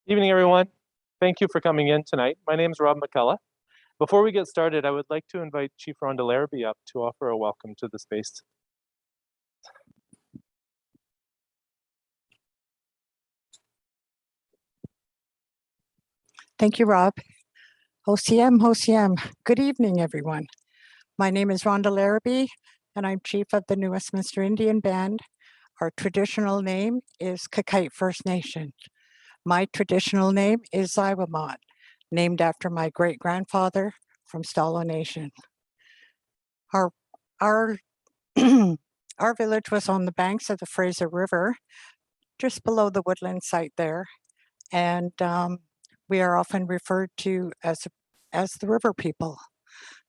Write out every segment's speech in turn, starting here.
Evening, everyone. Thank you for coming in tonight. My name is Rob McCullough. Before we get started, I would like to invite Chief Rhonda Larrabee up to offer a welcome to the space. Thank you, Rob. OCM, OCM. Good evening, everyone. My name is Rhonda Larrabee, and I'm Chief of the New Westminster Indian Band. Our traditional name is Kakite First Nation. My traditional name is Ziwamot, named after my great-grandfather from Stalo Nation. Our our village was on the banks of the Fraser River, just below the woodland site there, and we are often referred to as the river people.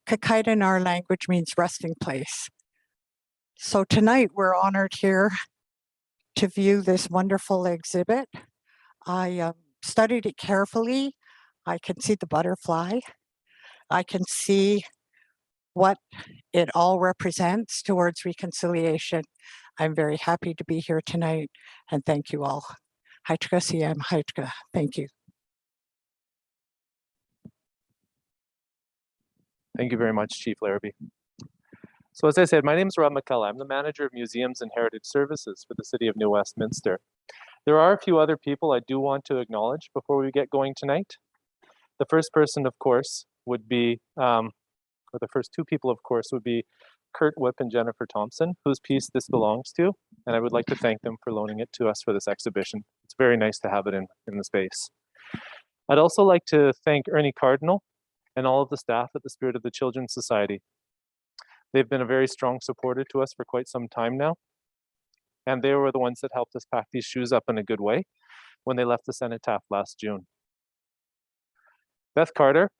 Kakite in our language means resting place. So tonight we're honored here to view this wonderful exhibit. I studied it carefully. I can see the butterfly. I can see what it all represents towards reconciliation. I'm very happy to be here tonight, and thank you all. Haitka CM, Haitka, thank you. Thank you very much, Chief Larrabee. So as I said, my name is Rob McCullough. I'm the Manager of Museums and Heritage Services for the City of New Westminster. There are a few other people I do want to acknowledge before we get going tonight. The first person, of course, would be, or the first two people, of course, would be Kurt Whip and Jennifer Thompson, whose piece this belongs to, and I would like to thank them for loaning it to us for this exhibition. It's very nice to have it in the space. I'd also like to thank Ernie Cardinal and all of the staff at the Spirit of the Children's Society. They've been a very strong supporter to us for quite some time now, and they were the ones that helped us pack these shoes up in a good way when they left the cenotaph last June. Beth Carter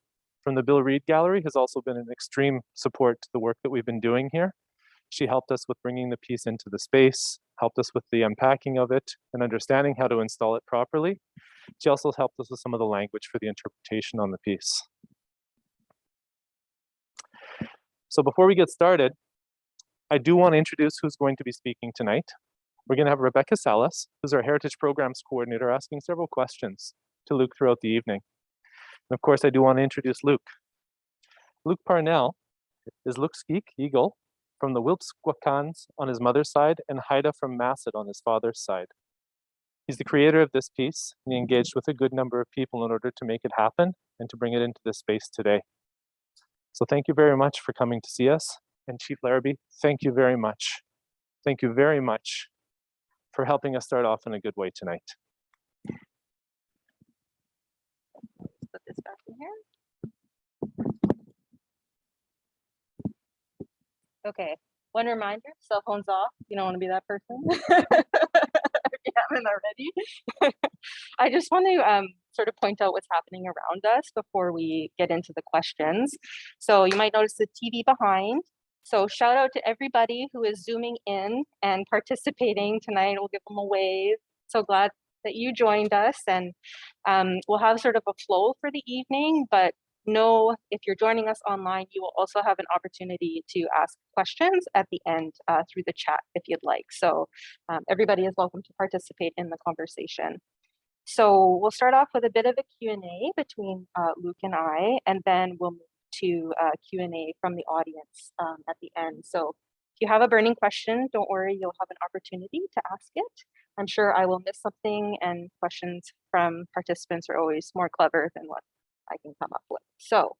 from the Bill Reid Gallery has also been an extreme support to the work that we've been doing here. She helped us with bringing the piece into the space, helped us with the unpacking of it and understanding how to install it properly. She also helped us with some of the language for the interpretation on the piece. So before we get started, I do want to introduce who's going to be speaking tonight. We're going to have Rebecca Salas, who's our Heritage Programs Coordinator, asking several questions to Luke throughout the evening. And of course, I do want to introduce Luke. Luke Parnell is Laxgiik Eagle from the Wilps Kwa'kaans on his mother's side and Haida from Massett on his father's side. He's the creator of this piece, and he engaged with a good number of people in order to make it happen and to bring it into this space today. So thank you very much for coming to see us. And Chief Larrabee, thank you very much. Thank you very much for helping us start off in a good way tonight. Put this back in here. Okay, one reminder, cell phones off. You don't want to be that person. If you haven't already. I just want to sort of point out what's happening around us before we get into the questions. So you might notice the TV behind. So shout out to everybody who is zooming in and participating tonight. We'll give them a wave. So glad that you joined us, and we'll have sort of a flow for the evening, but know if you're joining us online, you will also have an opportunity to ask questions at the end through the chat if you'd like. So everybody is welcome to participate in the conversation. So we'll start off with a bit of a Q&A between Luke and I, and then we'll move to Q&A from the audience at the end. So if you have a burning question, don't worry, you'll have an opportunity to ask it. I'm sure I will miss something, and questions from participants are always more clever than what I can come up with. So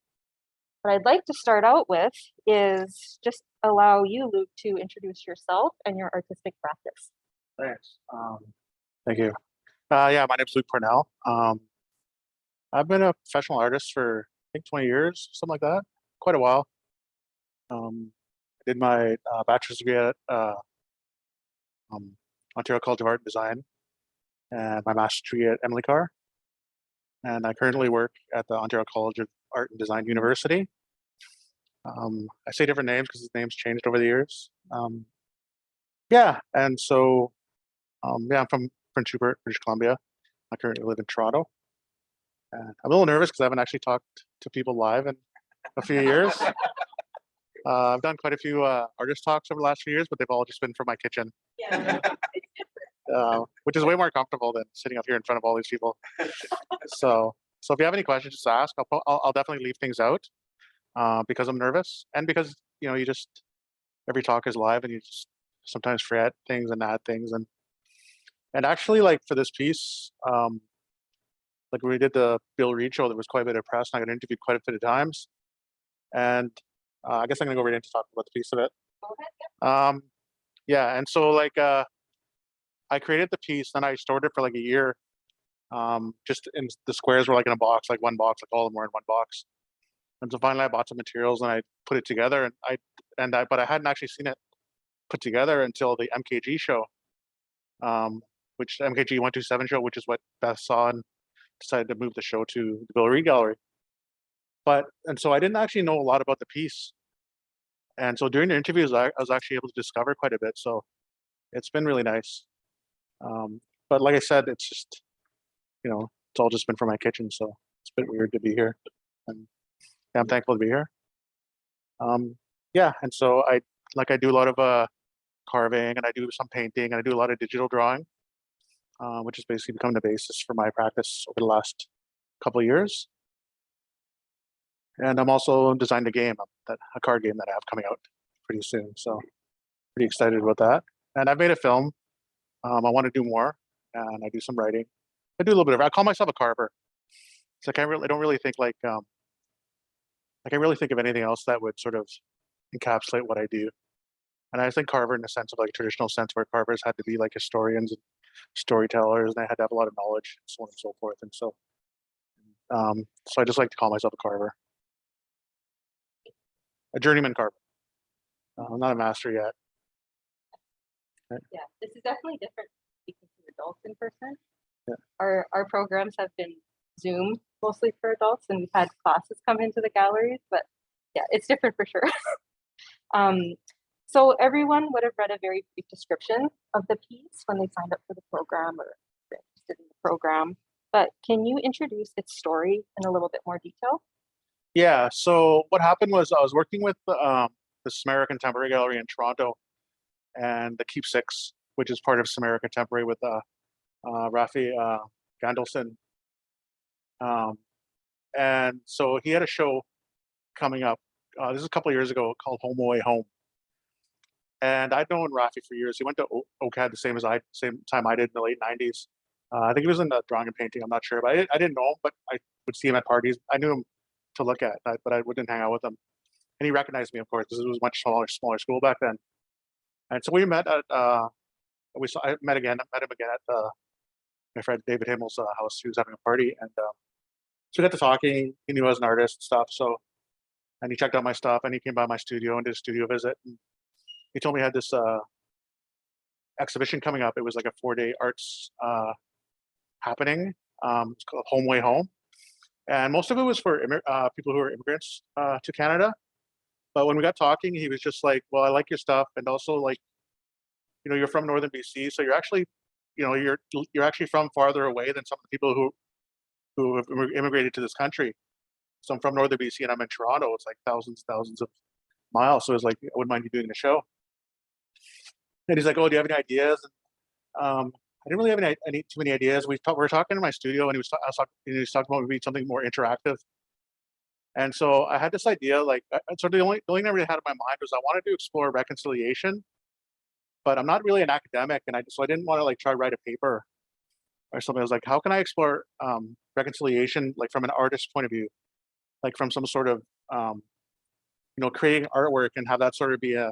what I'd like to start out with is just allow you, Luke, to introduce yourself and your artistic practice. Thanks. Thank you. Yeah, my name's Luke Parnell. I've been a professional artist for, I think, 20 years, something like that, quite a while. I did my bachelor's degree at Ontario College of Art and Design and my master's degree at Emily Carr. And I currently work at the Ontario College of Art and Design University. I say different names because the names changed over the years. Yeah, and so, yeah, I'm from Prince Rupert, British Columbia. I currently live in Toronto. And I'm a little nervous because I haven't actually talked to people live in a few years. I've done quite a few artist talks over the last few years, but they've all just been from my kitchen, Yeah. which is way more comfortable than sitting up here in front of all these people. So if you have any questions, just ask. I'll definitely leave things out because I'm nervous and because you just every talk is live and you just sometimes forget things and add things and actually like for this piece, like when we did the Bill Reed show, there was quite a bit of press and I got interviewed quite a bit of times. And I guess I'm gonna go right into talking about the piece of it. Go ahead. Yeah, and so like I created the piece, then I stored it for like a year. Just in the squares were like in a box, like one box, like all of them were in one box. And so finally I bought some materials and I put it together but I hadn't actually seen it put together until the MKG show. Which MKG 127 show, which is what Beth saw and decided to move the show to the Bill Reed Gallery. And so I didn't actually know a lot about the piece. And so during the interviews, I was actually able to discover quite a bit. So it's been really nice. But like I said, it's just, it's all just been from my kitchen. So it's a bit weird to be here. And yeah, I'm thankful to be here. Yeah, and so I do a lot of carving and I do some painting and I do a lot of digital drawing, which has basically become the basis for my practice over the last couple of years. And I'm also designed a game, a card game that I have coming out pretty soon. So pretty excited about that. And I've made a film. I want to do more, and I do some writing. I do a little bit of. I call myself a carver. It's like I don't really think like I really think of anything else that would sort of encapsulate what I do. And I think carver in the sense of like a traditional sense where carvers had to be like historians and storytellers, and they had to have a lot of knowledge, and so on and so forth. And so I just like to call myself a carver. A journeyman carver. I'm not a master yet. Yeah, this is definitely different speaking to adults in person. Yeah. Our programs have been Zoom mostly for adults, and we've had classes come into the galleries, but yeah, it's different for sure. So everyone would have read a very brief description of the piece when they signed up for the program or were interested in the program. But can you introduce its story in a little bit more detail? Yeah. So what happened was I was working with the Samara Contemporary Gallery in Toronto and the Keep Six, which is part of Samara Contemporary with Rafi Gandelson. And so he had a show coming up. This is a couple of years ago called Home Away Home. And I'd known Rafi for years. He went to OCAD the same time I did in the late 90s. I think he was in the drawing and painting. I'm not sure, but I didn't know him, but I would see him at parties. I knew him to look at, but I wouldn't hang out with him. And he recognized me, of course, because it was a much smaller school back then. And so we met at, I met him again at my friend David Himmel's house. He was having a party. And so we got to talking. He knew I was an artist and stuff. So, and he checked out my stuff and he came by my studio and did a studio visit. And he told me he had this exhibition coming up. It was like a 4-day arts happening. It's called Home Way Home. And most of it was for people who are immigrants to Canada. But when we got talking, he was just like, well, I like your stuff. And also like, you're from Northern BC. So you're actually, you're actually from farther away than some of the people who have immigrated to this country. So I'm from Northern BC and I'm in Toronto. It's like thousands of miles. So it's like, I wouldn't mind you doing the show. And he's like, oh, do you have any ideas? And, I didn't really have any too many ideas. We were talking in my studio and he was talking about maybe something more interactive. And so I had this idea, like, so the only thing I really had in my mind was I wanted to explore reconciliation, but I'm not really an academic. And so I didn't want to like try to write a paper or something. I was like, how can I explore reconciliation, like from an artist's point of view, like from some sort of, creating artwork and have that sort of be a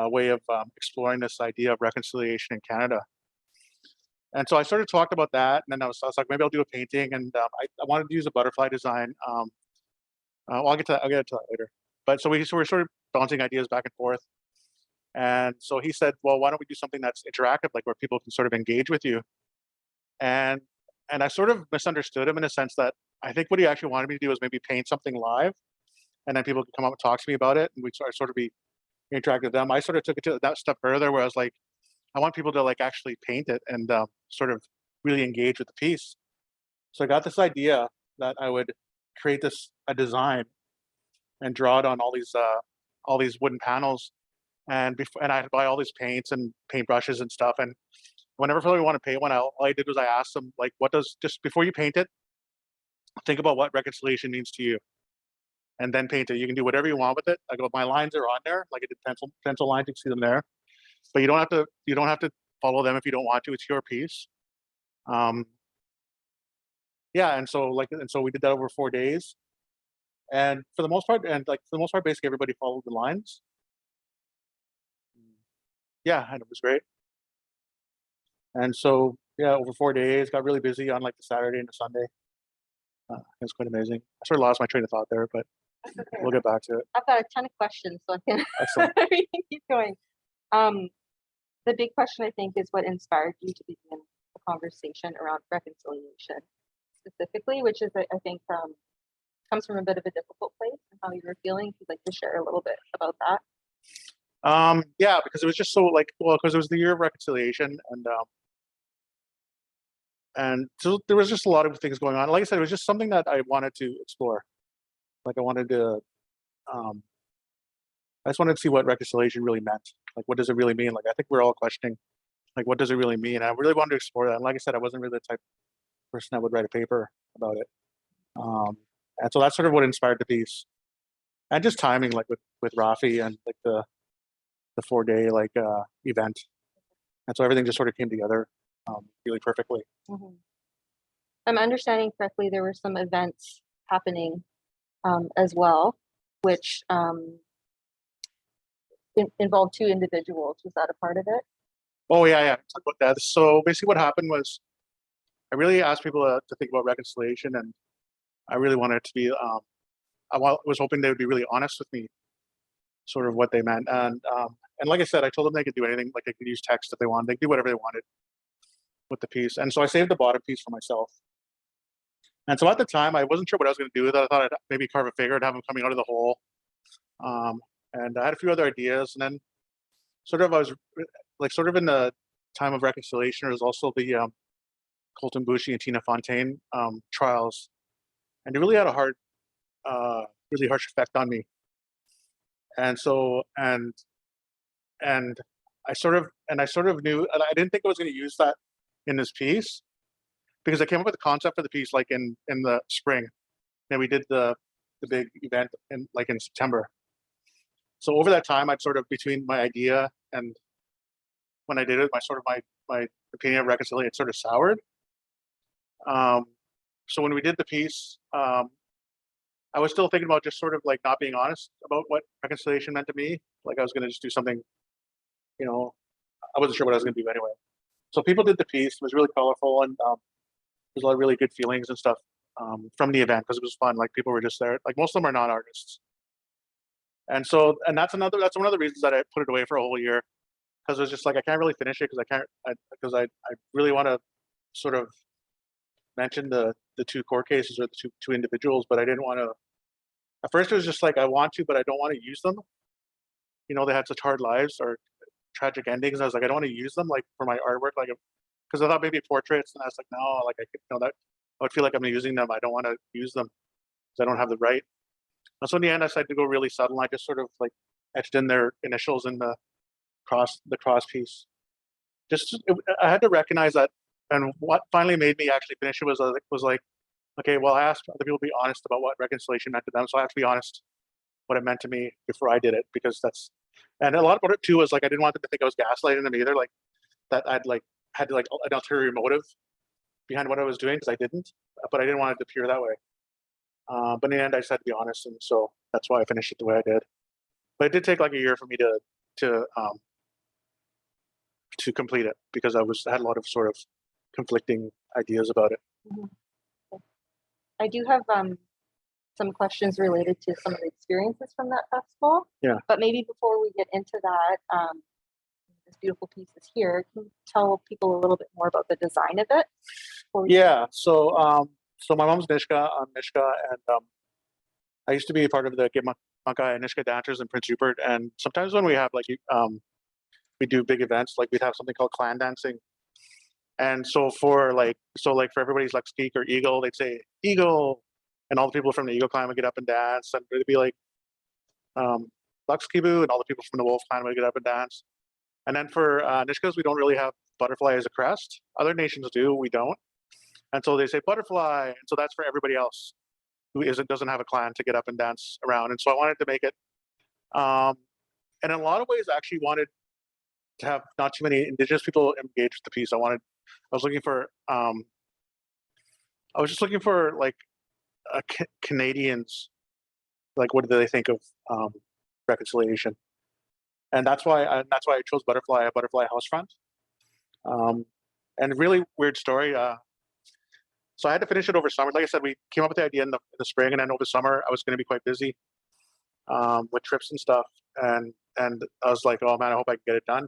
way of exploring this idea of reconciliation in Canada. And so I sort of talked about that, and then I was like, maybe I'll do a painting, and I wanted to use a butterfly design. I'll get to that later. But so we're sort of bouncing ideas back and forth. And so he said, well, why don't we do something that's interactive, like where people can sort of engage with you? And I sort of misunderstood him in a sense that I think what he actually wanted me to do was maybe paint something live, and then people could come up and talk to me about it, and we'd sort of be interactive with them. I sort of took it to that step further, where I was like, I want people to like actually paint it and sort of really engage with the piece. So I got this idea that I would create a design and draw it on all these all these wooden panels, and I had to buy all these paints and paintbrushes and stuff. And whenever we want to paint one, all I did was I asked them, like, what does, just before you paint it, think about what reconciliation means to you, and then paint it. You can do whatever you want with it. I go, my lines are on there, like I did pencil lines. You can see them there, but you don't have to follow them if you don't want to. It's your piece. Yeah, and so we did that over 4 days, and for the most part, basically everybody followed the lines. Yeah, and it was great. And so yeah, over 4 days, got really busy on like the Saturday and the Sunday. It was quite amazing. I sort of lost my train of thought there, but That's okay. we'll get back to it. I've got a ton of questions, so I can Excellent. we can keep going. The big question, I think, is what inspired you to begin a conversation around reconciliation specifically, which is, I think, comes from a bit of a difficult place, and how you were feeling. If you'd like to share a little bit about that. Yeah, because it was just so because it was the year of reconciliation, and so there was just a lot of things going on. Like I said, it was just something that I wanted to explore. Like I wanted to, I just wanted to see what reconciliation really meant. Like, what does it really mean? Like, I think we're all questioning, like, what does it really mean? I really wanted to explore that. And like I said, I wasn't really the type of person that would write a paper about it. And so that's sort of what inspired the piece, and just timing, like with Rafi and like the 4-day event, and so everything just sort of came together really perfectly. Mm-hmm. I'm understanding correctly, there were some events happening as well, which involved 2 individuals. Was that a part of it? Oh yeah, talk about that. So basically, what happened was, I really asked people to think about reconciliation, and I really wanted it to be. I was hoping they would be really honest with me, sort of what they meant, and like I said, I told them they could do anything. Like, they could use text if they wanted. They could do whatever they wanted with the piece, and so I saved the bottom piece for myself. And so at the time, I wasn't sure what I was going to do with it. I thought I'd maybe carve a figure and have him coming out of the hole. And I had a few other ideas, and then I was sort of in the time of reconciliation. There was also the Colton Boushie and Tina Fontaine trials, and it really had a really harsh effect on me. And so, and I sort of knew, and I didn't think I was going to use that in this piece, because I came up with the concept for the piece like in the spring, and we did the big event in September. So over that time, I'd sort of, between my idea and when I did it, my opinion of reconciliation, it sort of soured. So when we did the piece, I was still thinking about just sort of like not being honest about what reconciliation meant to me. Like, I was going to just do something, I wasn't sure what I was going to do anyway. So people did the piece. It was really colorful, and there's a lot of really good feelings and stuff from the event, because it was fun. Like, people were just there. Like, most of them are not artists. And so, and that's one of the reasons that I put it away for a whole year, because it was just like, I can't really finish it because I really want to sort of mention the 2 court cases, or the two individuals, but I didn't want to. At first, it was just like, I want to, but I don't want to use them. They had such hard lives or tragic endings. I was like, I don't want to use them like for my artwork, like, because I thought maybe portraits, and I was like, no, like, I could, that I would feel like I'm using them. I don't want to use them because I don't have the right. And so in the end, I decided to go really subtle. I just sort of like etched in their initials in the cross piece. I had to recognize that, and what finally made me actually finish it was like, okay, well, I asked other people to be honest about what reconciliation meant to them, so I have to be honest what it meant to me before I did it, because and a lot about it too was like, I didn't want them to think I was gaslighting them either, like that I'd like had like an ulterior motive behind what I was doing, because I didn't, but I didn't want it to appear that way. But in the end, I decided to be honest, and so that's why I finished it the way I did. But it did take like a year for me to complete it, because I had a lot of sort of conflicting ideas about it. Mm-hmm. I do have some questions related to some of the experiences from that festival. Yeah. But maybe before we get into that, this beautiful piece is here. Can you tell people a little bit more about the design of it? Yeah. So my mom's Nisga'a. I'm Nisga'a, and I used to be a part of the Gimaka and Nisga'a dancers in Prince Rupert. And sometimes when we have we do big events, like we'd have something called clan dancing. And so for everybody's Laxgiik or Eagle, they'd say Eagle, and all the people from the Eagle clan would get up and dance, and it'd be like Laxgiik and all the people from the Wilps Clan would get up and dance. And then for Nisga'a, we don't really have butterfly as a crest. Other nations do, we don't. And so they say butterfly, and so that's for everybody else who doesn't have a clan to get up and dance around. And so I wanted to make it, and in a lot of ways, I actually wanted to have not too many Indigenous people engage with the piece. I was looking for, I was just looking for like Canadians, like what do they think of reconciliation, and that's why I chose butterfly, a butterfly house front. And really weird story. So I had to finish it over summer. Like I said, we came up with the idea in the spring, and then over summer I was going to be quite busy with trips and stuff. And I was like, oh man, I hope I can get it done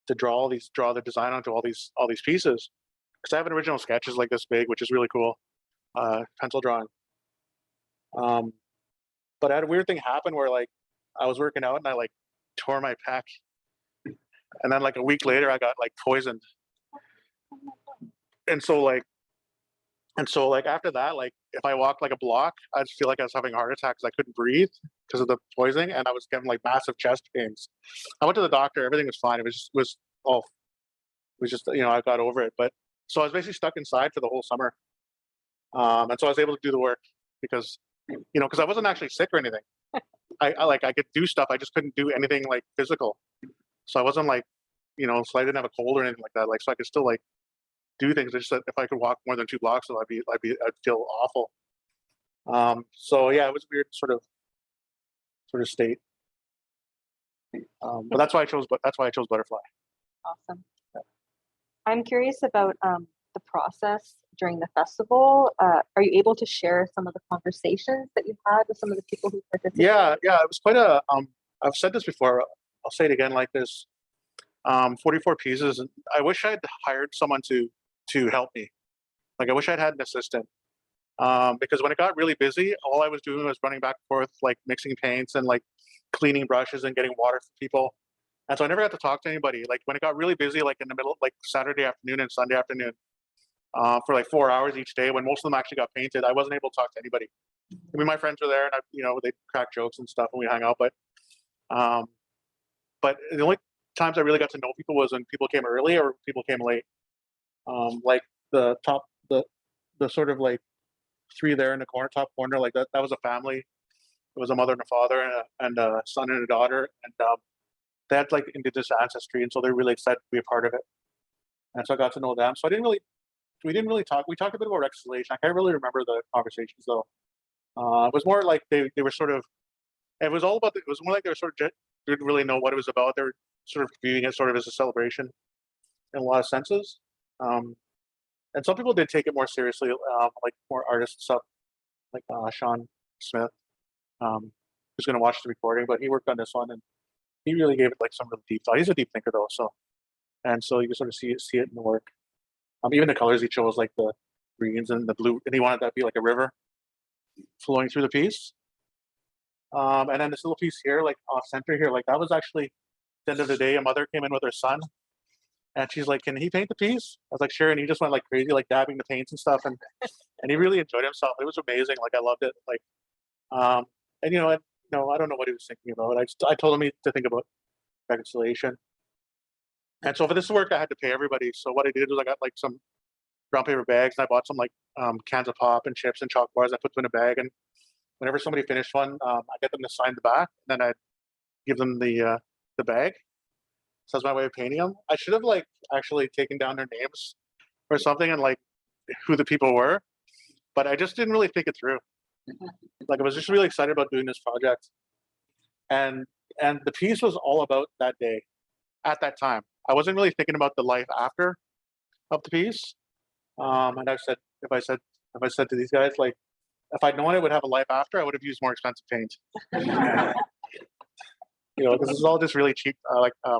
to draw the design onto all these pieces. Because I have an original sketches like this big, which is really cool, pencil drawing. But I had a weird thing happen where like I was working out and I like tore my pec, and then like a week later I got like poisoned. And so like after that, like if I walked like a block, I'd feel like I was having a heart attack because I couldn't breathe because of the poisoning, and I was getting like massive chest pains. I went to the doctor, everything was fine. It was just, you know, I got over it. But so I was basically stuck inside for the whole summer. And so I was able to do the work because, you know, because I wasn't actually sick or anything. I could do stuff, I just couldn't do anything like physical. So I wasn't like, you know, so I didn't have a cold or anything like that. Like, so I could still like do things. It's just that if I could walk more than 2 blocks, so I'd feel awful. So yeah, it was a weird sort of state. But that's why I chose butterfly. Awesome. I'm curious about the process during the festival. Are you able to share some of the conversations that you had with some of the people who participated? Yeah, it was quite a. I've said this before. I'll say it again. Like this, 44 pieces. And I wish I'd hired someone to help me. Like I wish I'd had an assistant. Because when it got really busy, all I was doing was running back and forth, like mixing paints and like cleaning brushes and getting water for people. And so I never got to talk to anybody. Like when it got really busy, like in the middle, like Saturday afternoon and Sunday afternoon, for like 4 hours each day, when most of them actually got painted, I wasn't able to talk to anybody. I mean, my friends were there, and you know, they crack jokes and stuff, and we hung out. But the only times I really got to know people was when people came early or people came late. Like the sort of like 3 there in the top corner, like that was a family. It was a mother and a father and a son and a daughter, and they had like Indigenous ancestry, and so they're really excited to be a part of it. And so I got to know them. So we didn't really talk. We talked a bit about reconciliation. I can't really remember the conversations though. It was more like they were sort of. It was all about. It was more like they were sort of didn't really know what it was about. They were sort of viewing it sort of as a celebration, in a lot of senses. And some people did take it more seriously, like more artist stuff, like Sean Smith, who's going to watch the recording, but he worked on this one and he really gave it like some really deep thought. He's a deep thinker though, so you can sort of see it in the work. Even the colors he chose, like the greens and the blue, and he wanted that to be like a river flowing through the piece. And then this little piece here, like off center here, like that was actually, at the end of the day, a mother came in with her son, and she's like, "Can he paint the piece?" I was like, "Sure." And he just went like crazy, like dabbing the paints and stuff, and he really enjoyed himself. It was amazing. Like I loved it. Like, and you know, I don't know what he was thinking about. I told him to think about reconciliation. And so for this work, I had to pay everybody. So what I did was I got like some brown paper bags, and I bought some like cans of pop and chips and chalk bars. I put them in a bag, and whenever somebody finished one, I get them to sign the back, and then I give them the bag. So that's my way of painting them. I should have like actually taken down their names or something and like who the people were, but I just didn't really think it through. Like I was just really excited about doing this project, and the piece was all about that day, at that time. I wasn't really thinking about the life after of the piece. And I said, if I said to these guys, like, if I'd known it would have a life after, I would have used more expensive paint. You know, this is all just really cheap,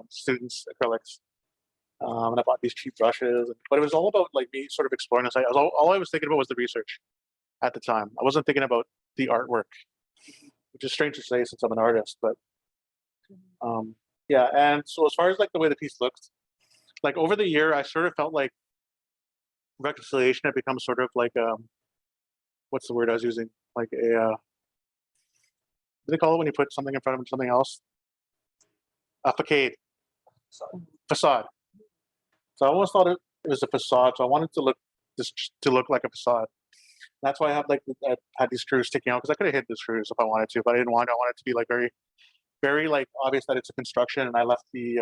students' acrylics. And I bought these cheap brushes, but it was all about like me sort of exploring this. All I was thinking about was the research at the time. I wasn't thinking about the artwork, which is strange to say since I'm an artist, but yeah. And so as far as like the way the piece looked, like over the year, I sort of felt like reconciliation had become sort of like what's the word I was using? Like a what do they call it when you put something in front of something else? facade. Facade. So I always thought it was a facade. So I wanted to look like a facade. That's why I have I had these screws sticking out, because I could have hid the screws if I wanted to, but I didn't want. I wanted it to be like very, very like obvious that it's a construction, and I left the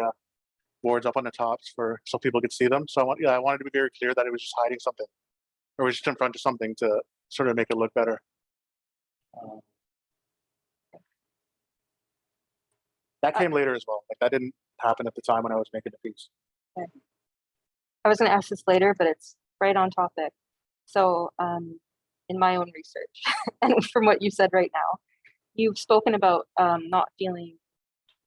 boards up on the tops so people could see them. So I wanted to be very clear that it was just hiding something, or was just in front of something to sort of make it look better. That came later as well. Like that didn't happen at the time when I was making the piece. Okay. I was going to ask this later, but it's right on topic. So in my own research and from what you said right now, you've spoken about not feeling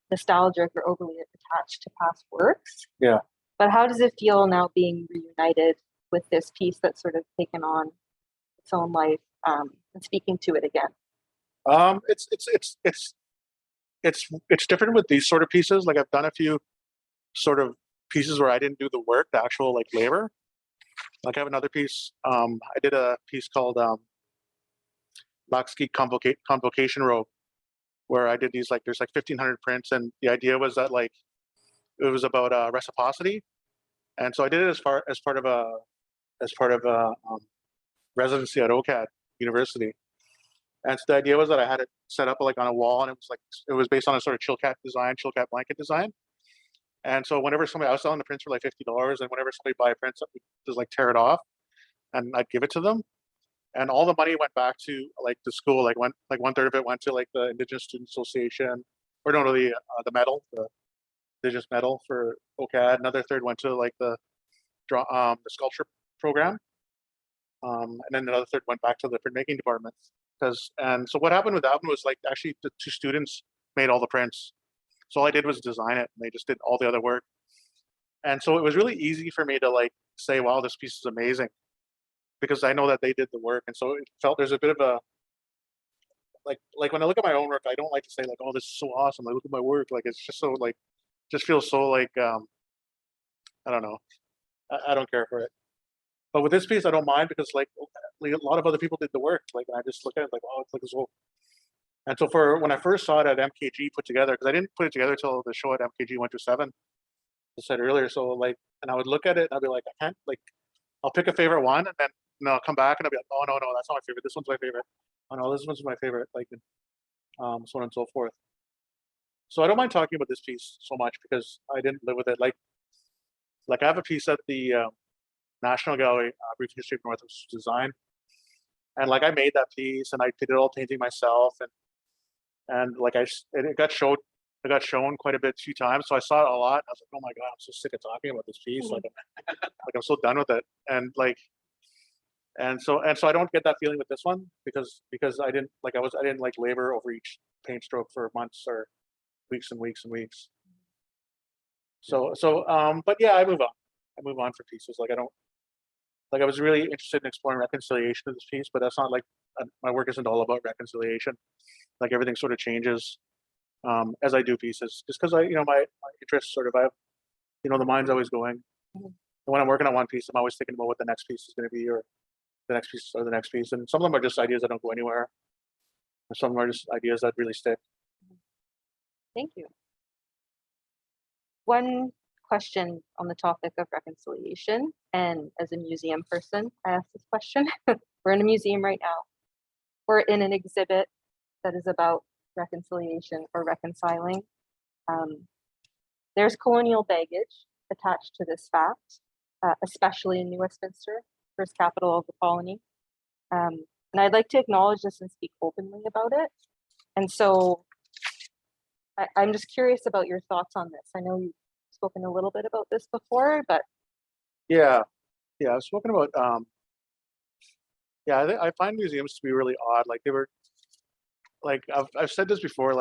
nostalgic or overly attached to past works. Yeah. But how does it feel now being reunited with this piece that's sort of taken on its own life and speaking to it again? It's different with these sort of pieces. Like I've done a few sort of pieces where I didn't do the work, the actual like labor. Like I have another piece. I did a piece called Laxgiik Convocation Robe, where I did these there's 1,500 prints, and the idea was that it was about reciprocity, and so I did it as part of a residency at OCAD University, and so the idea was that I had it set up on a wall, and it was based on a sort of chill cat blanket design. And so whenever I was selling the prints for like $50, and whenever somebody buy a print, just tear it off, and I'd give it to them, and all the money went back to the school. One third of it went to the Indigenous Student Association, or no, the medal, the Indigenous medal for OCAD. Another third went to the sculpture program, and then another third went back to the printmaking department. And so what happened with that one was actually the two students made all the prints. So all I did was design it, and they just did all the other work. And so it was really easy for me to say, wow, this piece is amazing, because I know that they did the work. And so it felt there's a bit of a, when I look at my own work, I don't like to say oh, this is so awesome. Look at my work. It's just so just feels so I don't know. I don't care for it. But with this piece, I don't mind, because a lot of other people did the work. And I just look at it oh, it's this whole. And so when I first saw it at MKG put together, because I didn't put it together until the show at MKG went to 7, as I said earlier. So and I would look at it and I'd be I can't I'll pick a favorite one, and then I'll come back and I'll be oh no, that's not my favorite. This one's my favorite. Oh no, this one's my favorite. So on and so forth. So I don't mind talking about this piece so much, because I didn't live with it. I have a piece at the National Gallery, Brief History of Northwest Design, and I made that piece, and I did it all painting myself, and it got shown quite a few times. So I saw it a lot. I was oh my god, I'm so sick of talking about this piece. I'm so done with it. And so I don't get that feeling with this one, because I didn't I didn't labor over each paint stroke for months or weeks and weeks and weeks. So but yeah, I move on for pieces. I don't I was really interested in exploring reconciliation of this piece, but that's not my work isn't all about reconciliation. Everything sort of changes as I do pieces, just because my interests sort of, I have, the mind's always going. And when I'm working on one piece, I'm always thinking about what the next piece is going to be, or the next piece or the next piece. And some of them are just ideas that don't go anywhere. And some of them are just ideas that really stick. Thank you. One question on the topic of reconciliation, and as a museum person, I asked this question. We're in a museum right now. We're in an exhibit that is about reconciliation or reconciling. There's colonial baggage attached to this fact, especially in New Westminster, first capital of the colony. And I'd like to acknowledge this and speak openly about it. And so I'm just curious about your thoughts on this. I know you've spoken a little bit about this before, but. Yeah, I've spoken about, I find museums to be really odd. They were, I've said this before,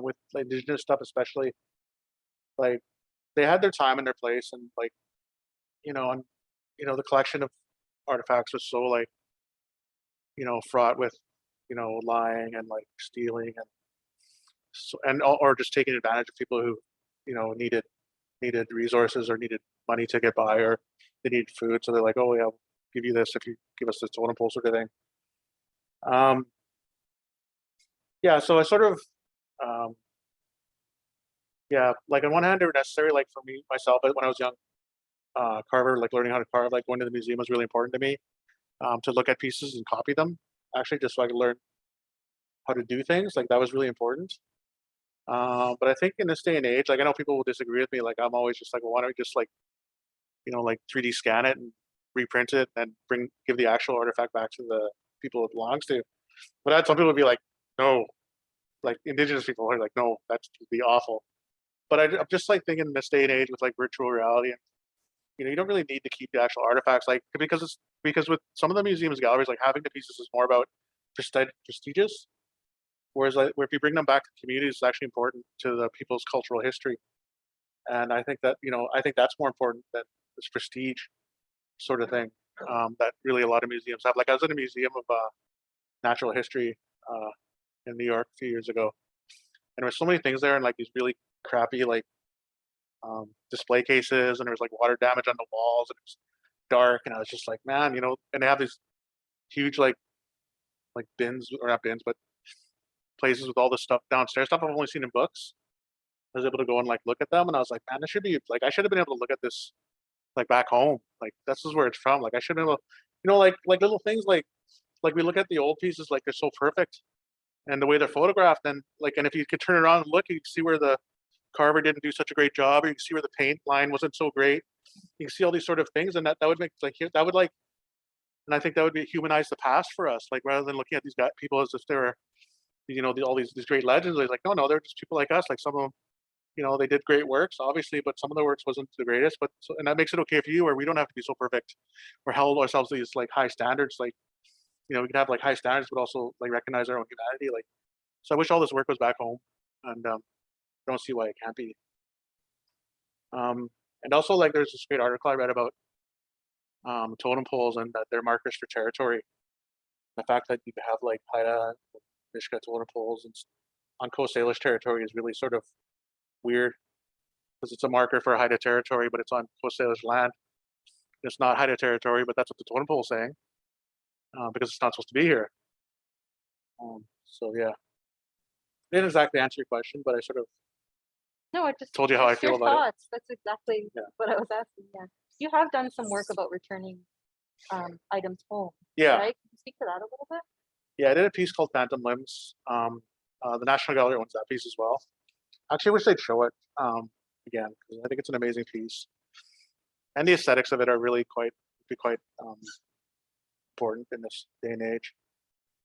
with Indigenous stuff especially, they had their time and their place, and the collection of artifacts was so fraught with lying and stealing, and so, or just taking advantage of people who needed resources or needed money to get by, or they needed food, so they're oh yeah, I'll give you this if you give us this totem pole sort of thing. So I sort of yeah, like on one hand, they were necessary, like for me myself, but when I was young, carver, like learning how to carve, like going to the museum was really important to me. To look at pieces and copy them, actually, just so I could learn how to do things. Like that was really important. But I think in this day and age, like I know people will disagree with me. Like I'm always just like, well, why don't we just like, like 3D scan it and reprint it and give the actual artifact back to the people it belongs to. But I had some people would be like, no, like indigenous people are like, no, that's would be awful. But I'm just like thinking in this day and age with like virtual reality, and you don't really need to keep the actual artifacts, like because with some of the museums galleries, like having the pieces is more about prestigious. Whereas like where if you bring them back to the community, it's actually important to the people's cultural history. And I think that, I think that's more important than this prestige sort of thing, that really a lot of museums have. Like I was in a museum of natural history in New York a few years ago, and there was so many things there, and like these really crappy like display cases, and there was like water damage on the walls, and it was dark, and I was just like, man, and they have these huge like bins, or not bins, but places with all this stuff downstairs, stuff I've only seen in books. I was able to go and like look at them, and I was like, man, I should be like, I should have been able to look at this like back home. Like this is where it's from. Like I should have been able, like little things like we look at the old pieces, like they're so perfect, and the way they're photographed, and like, and if you could turn it around and look, you can see where the carver didn't do such a great job, or you can see where the paint line wasn't so great. You can see all these sort of things, and that would make like that would like, and I think that would be humanize the past for us, like rather than looking at these people as if they were, all these great legends. Like no, they're just people like us. Like some of them, they did great works, obviously, but some of the works wasn't the greatest. But and that makes it okay for you, where we don't have to be so perfect. We're held ourselves to these like high standards. Like we can have like high standards, but also like recognize our own humanity. Like so, I wish all this work was back home, and I don't see why it can't be. And also, like, there's this great article I read about totem poles and that they're markers for territory. The fact that you have like Haida, Nisga'a totem poles and on Coast Salish territory is really sort of weird, because it's a marker for Haida territory, but it's on Coast Salish land. It's not Haida territory, but that's what the totem pole is saying, because it's not supposed to be here. So yeah, I didn't exactly answer your question, but I sort of No, I just told you how I just your feel about it. thoughts. That's exactly Yeah. what I was asking. Yeah, you have done some work about returning items home, Yeah, right? Can you speak to that a little bit? yeah, I did a piece called Phantom Limbs. The National Gallery owns that piece as well. Actually, I wish they'd show it again, because I think it's an amazing piece, and the aesthetics of it are really quite important in this day and age.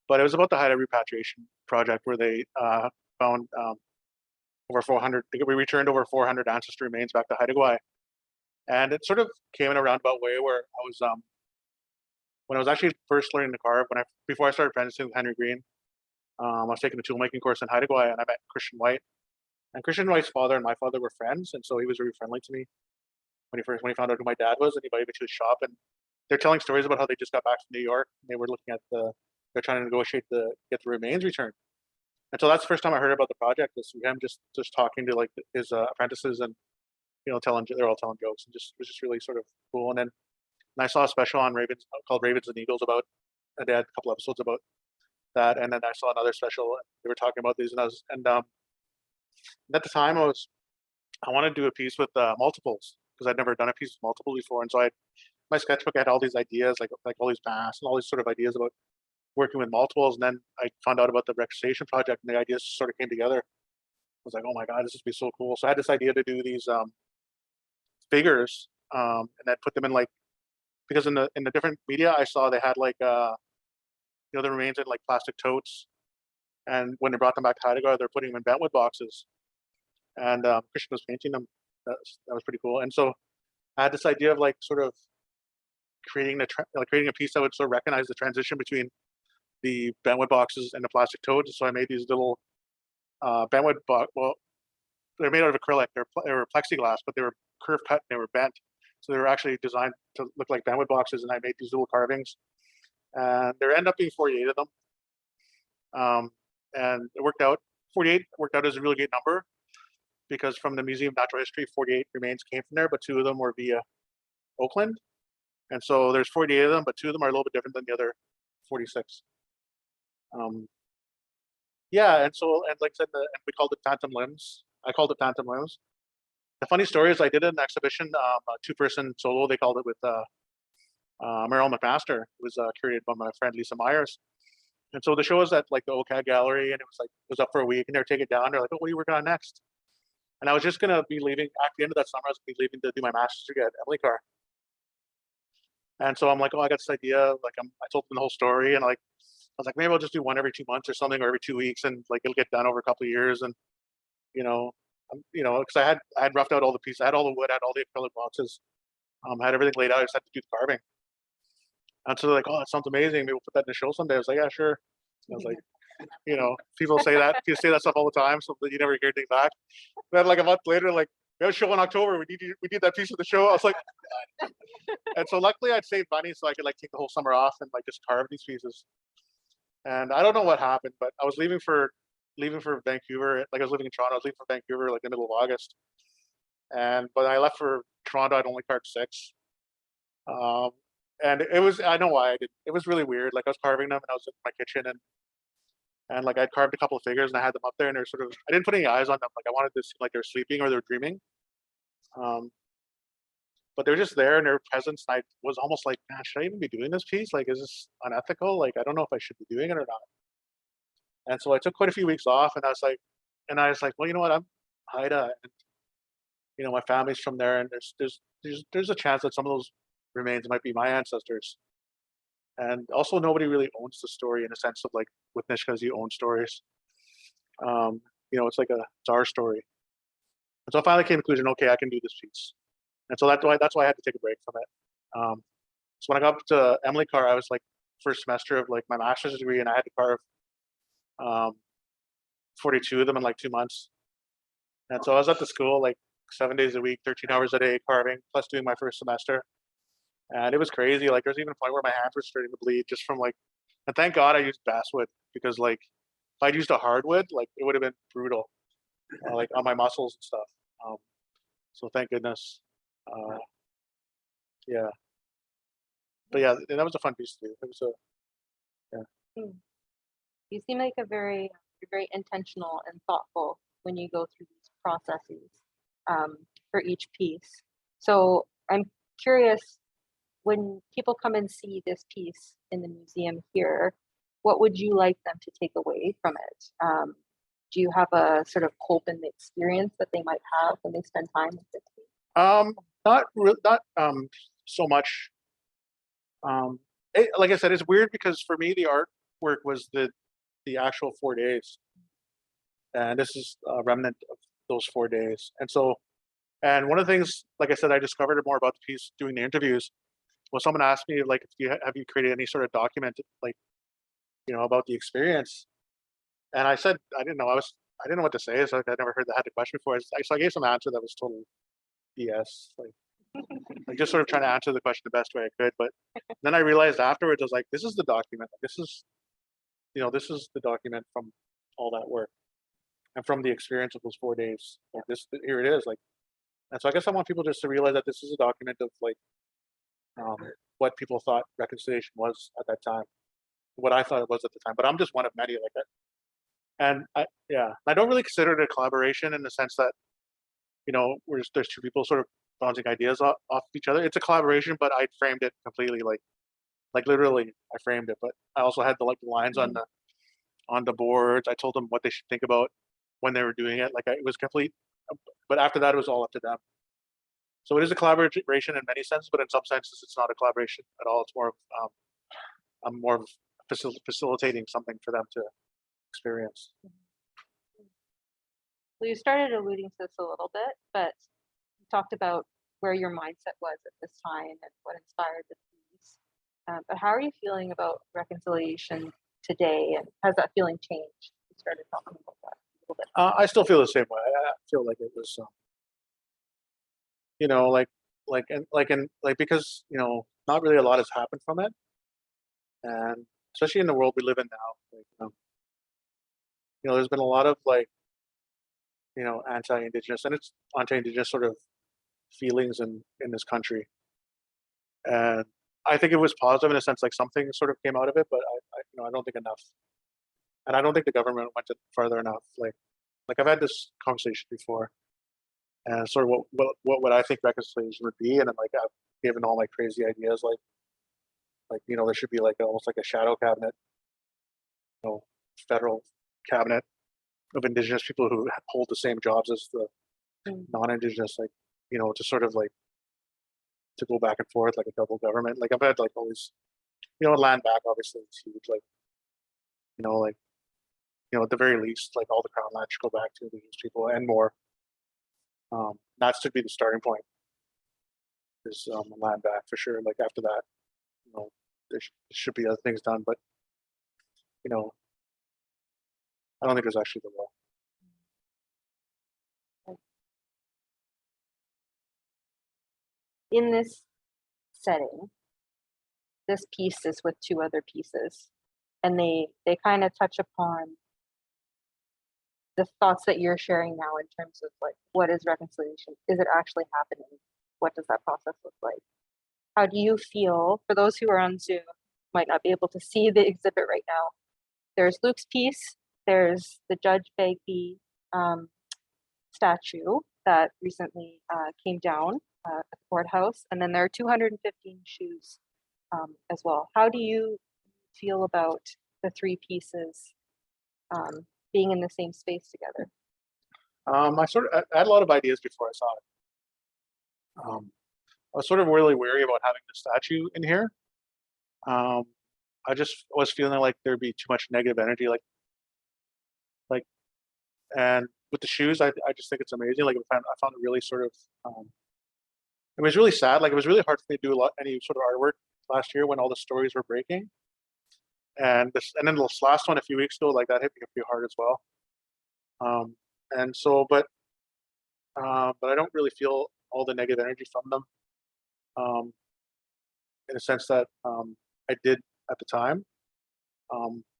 But it was about the Haida repatriation project, where they found over 400. We returned over 400 ancestor remains back to Haida, and it sort of came in a roundabout way where I was when I was actually first learning to carve, before I started apprenticing with Henry Green, I was taking a toolmaking course in Haida, and I met Christian White. And Christian White's father and my father were friends, and so he was very friendly to me when he found out who my dad was, and he invited me to his shop. And they're telling stories about how they just got back from New York, and they were looking at they're trying to negotiate get the remains returned. And so that's the first time I heard about the project, was him just talking to like his apprentices, and they're all telling jokes, and just it was just really sort of cool. And I saw a special on Ravens called Ravens and Eagles about, and they had a couple episodes about that. And then I saw another special, and they were talking about these, and at the time I wanted to do a piece with multiples, because I'd never done a piece with multiple before. And so my sketchbook had all these ideas, like all these masks and all these sort of ideas about working with multiples. And then I found out about the Reconciling project, and the ideas sort of came together. I was like, oh my God, this would be so cool. So I had this idea to do these figures, and then put them in like, because in the different media I saw, they had like the remains in like plastic totes, and when they brought them back to Haida, they're putting them in bentwood boxes, and Christian was painting them. That was pretty cool. And so I had this idea of like sort of creating a piece that would sort of recognize the transition between the bentwood boxes and the plastic totes. So I made these little bentwood box. Well, they're made out of acrylic. They were plexiglass, but they were curved cut and they were bent. So they were actually designed to look like bentwood boxes, and I made these little carvings. And there ended up being 48 of them. And it worked out. 48 worked out as a really good number, because from the Museum of Natural History, 48 remains came from there, but 2 of them were via Oakland. And so there's 48 of them, but 2 of them are a little bit different than the other 46. Yeah, and like I said, and we called it Phantom Limbs. I called it Phantom Limbs. The funny story is I did an exhibition, a two-person solo, they called it, with Merrill McMaster. It was curated by my friend Lisa Myers. And so the show was at like the OCAD gallery, and it was up for a week, and they're taking it down. They're like, "Oh, what are you working on next?" And I was just gonna be leaving at the end of that summer. I was gonna be leaving to do my master's degree at Emily Carr. And so I'm like, "Oh, I got this idea." Like I told them the whole story, and like I was like, maybe I'll just do one every 2 months or something, or every 2 weeks, and like it'll get done over a couple of years. And because I had roughed out all the pieces, I had all the wood, I had all the acrylic boxes, I had everything laid out. I just had to do the carving. And so they're like, "Oh, that sounds amazing. Maybe we'll put that in the show someday." I was like, "Yeah, sure." I was like, people say that stuff all the time, so that you never hear anything back. Then like a month later, like, "We have a show in October. We need that piece of the show." I was like, and so luckily I'd saved money so I could like take the whole summer off and like just carve these pieces. And I don't know what happened, but I was leaving for Vancouver. Like I was living in Toronto. I was leaving for Vancouver like the middle of August. And but I left for Toronto. I'd only carved 6. And I know why I did. It was really weird. Like I was carving them, and I was in my kitchen, and like I'd carved a couple of figures, and I had them up there, and they're sort of, I didn't put any eyes on them. Like I wanted to seem like they were sleeping or they were dreaming. But they were just there, and their presence. And I was almost like, man, should I even be doing this piece? Like, is this unethical? Like, I don't know if I should be doing it or not. And so I took quite a few weeks off, and I was like, well, you know what? I'm Haida, and my family's from there, and there's a chance that some of those remains might be my ancestors. And also, nobody really owns the story in a sense of like with Nisga'a, you own stories. It's our story. And so I finally came to the conclusion, okay, I can do this piece. And so that's why I had to take a break from it. So when I got up to Emily Carr, I was like first semester of like my master's degree, and I had to carve 42 of them in like 2 months. And so I was at the school like 7 days a week, 13 hours a day carving, plus doing my first semester. And it was crazy. Like there's even a point where my hands were starting to bleed just from like, and thank God I used basswood, because like if I'd used a hardwood, like it would have been brutal, like on my muscles and stuff. So thank goodness. Yeah. But yeah, that was a fun piece to do. It was You seem like you're very intentional and thoughtful when you go through these processes for each piece. So I'm curious, when people come and see this piece in the museum here, what would you like them to take away from it? Do you have a sort of hope in the experience that they might have when they spend time with this piece? not so much. Like I said, it's weird because for me the artwork was the actual 4 days, and this is a remnant of those 4 days. And one of the things, like I said, I discovered more about the piece doing the interviews. Well, someone asked me like, have you created any sort of document like about the experience? And I said I didn't know. I didn't know what to say. So I never had the question before. So I gave some answer that was total BS. Like just sort of trying to answer the question the best way I could. But then I realized afterwards, I was like, this is the document. This is the document from all that work and from the experience of those 4 days. Like here it is. Like, and so I guess I want people just to realize that this is a document of like what people thought reconciliation was at that time, what I thought it was at the time. But I'm just one of many like that. And I don't really consider it a collaboration in the sense that there's two people sort of bouncing ideas off each other. It's a collaboration, but I framed it completely like literally I framed it. But I also had the lines on the boards. I told them what they should think about when they were doing it. It was complete. But after that, it was all up to them. So it is a collaboration in many senses, but in some senses, it's not a collaboration at all. It's more of I'm more of facilitating something for them to experience. Well, you started alluding to this a little bit, but you talked about where your mindset was at this time and what inspired the piece. But how are you feeling about reconciliation today, and has that feeling changed? You started talking about that a little bit. I still feel the same way. I feel like it was, because not really a lot has happened from it, and especially in the world we live in now, there's been a lot of anti-Indigenous, and it's anti-Indigenous sort of feelings in this country, and I think it was positive in a sense, like something sort of came out of it, but I don't think enough, and I don't think the government went further enough. like I've had this conversation before, and sort of what I think reconciliation would be, and then like I've given all my crazy ideas, like there should be like almost like a shadow cabinet, federal cabinet of Indigenous people who hold the same jobs as the non-Indigenous, like to sort of like to go back and forth like a double government. Like I've had like all these, land back obviously it's huge, like at the very least, like all the crown land should go back to Indigenous people and more. That should be the starting point. Is land back for sure. Like after that, there should be other things done, but I don't think there's actually the law. In this setting, this piece is with two other pieces, and they kind of touch upon the thoughts that you're sharing now in terms of like, what is reconciliation? Is it actually happening? What does that process look like? How do you feel, for those who are on Zoom, might not be able to see the exhibit right now, there's Luke's piece, there's the Judge Bagby statue that recently came down at the courthouse, and then there are 215 shoes as well. How do you feel about the three pieces being in the same space together? I had a lot of ideas before I saw it. I was sort of really wary about having the statue in here. I just was feeling like there'd be too much negative energy, and with the shoes, I just think it's amazing. Like I found it really sort of, it was really sad. Like it was really hard for me to do any sort of artwork last year when all the stories were breaking. And then this last one a few weeks ago, like that hit me pretty hard as well. And so, but I don't really feel all the negative energy from them. In a sense that I did at the time,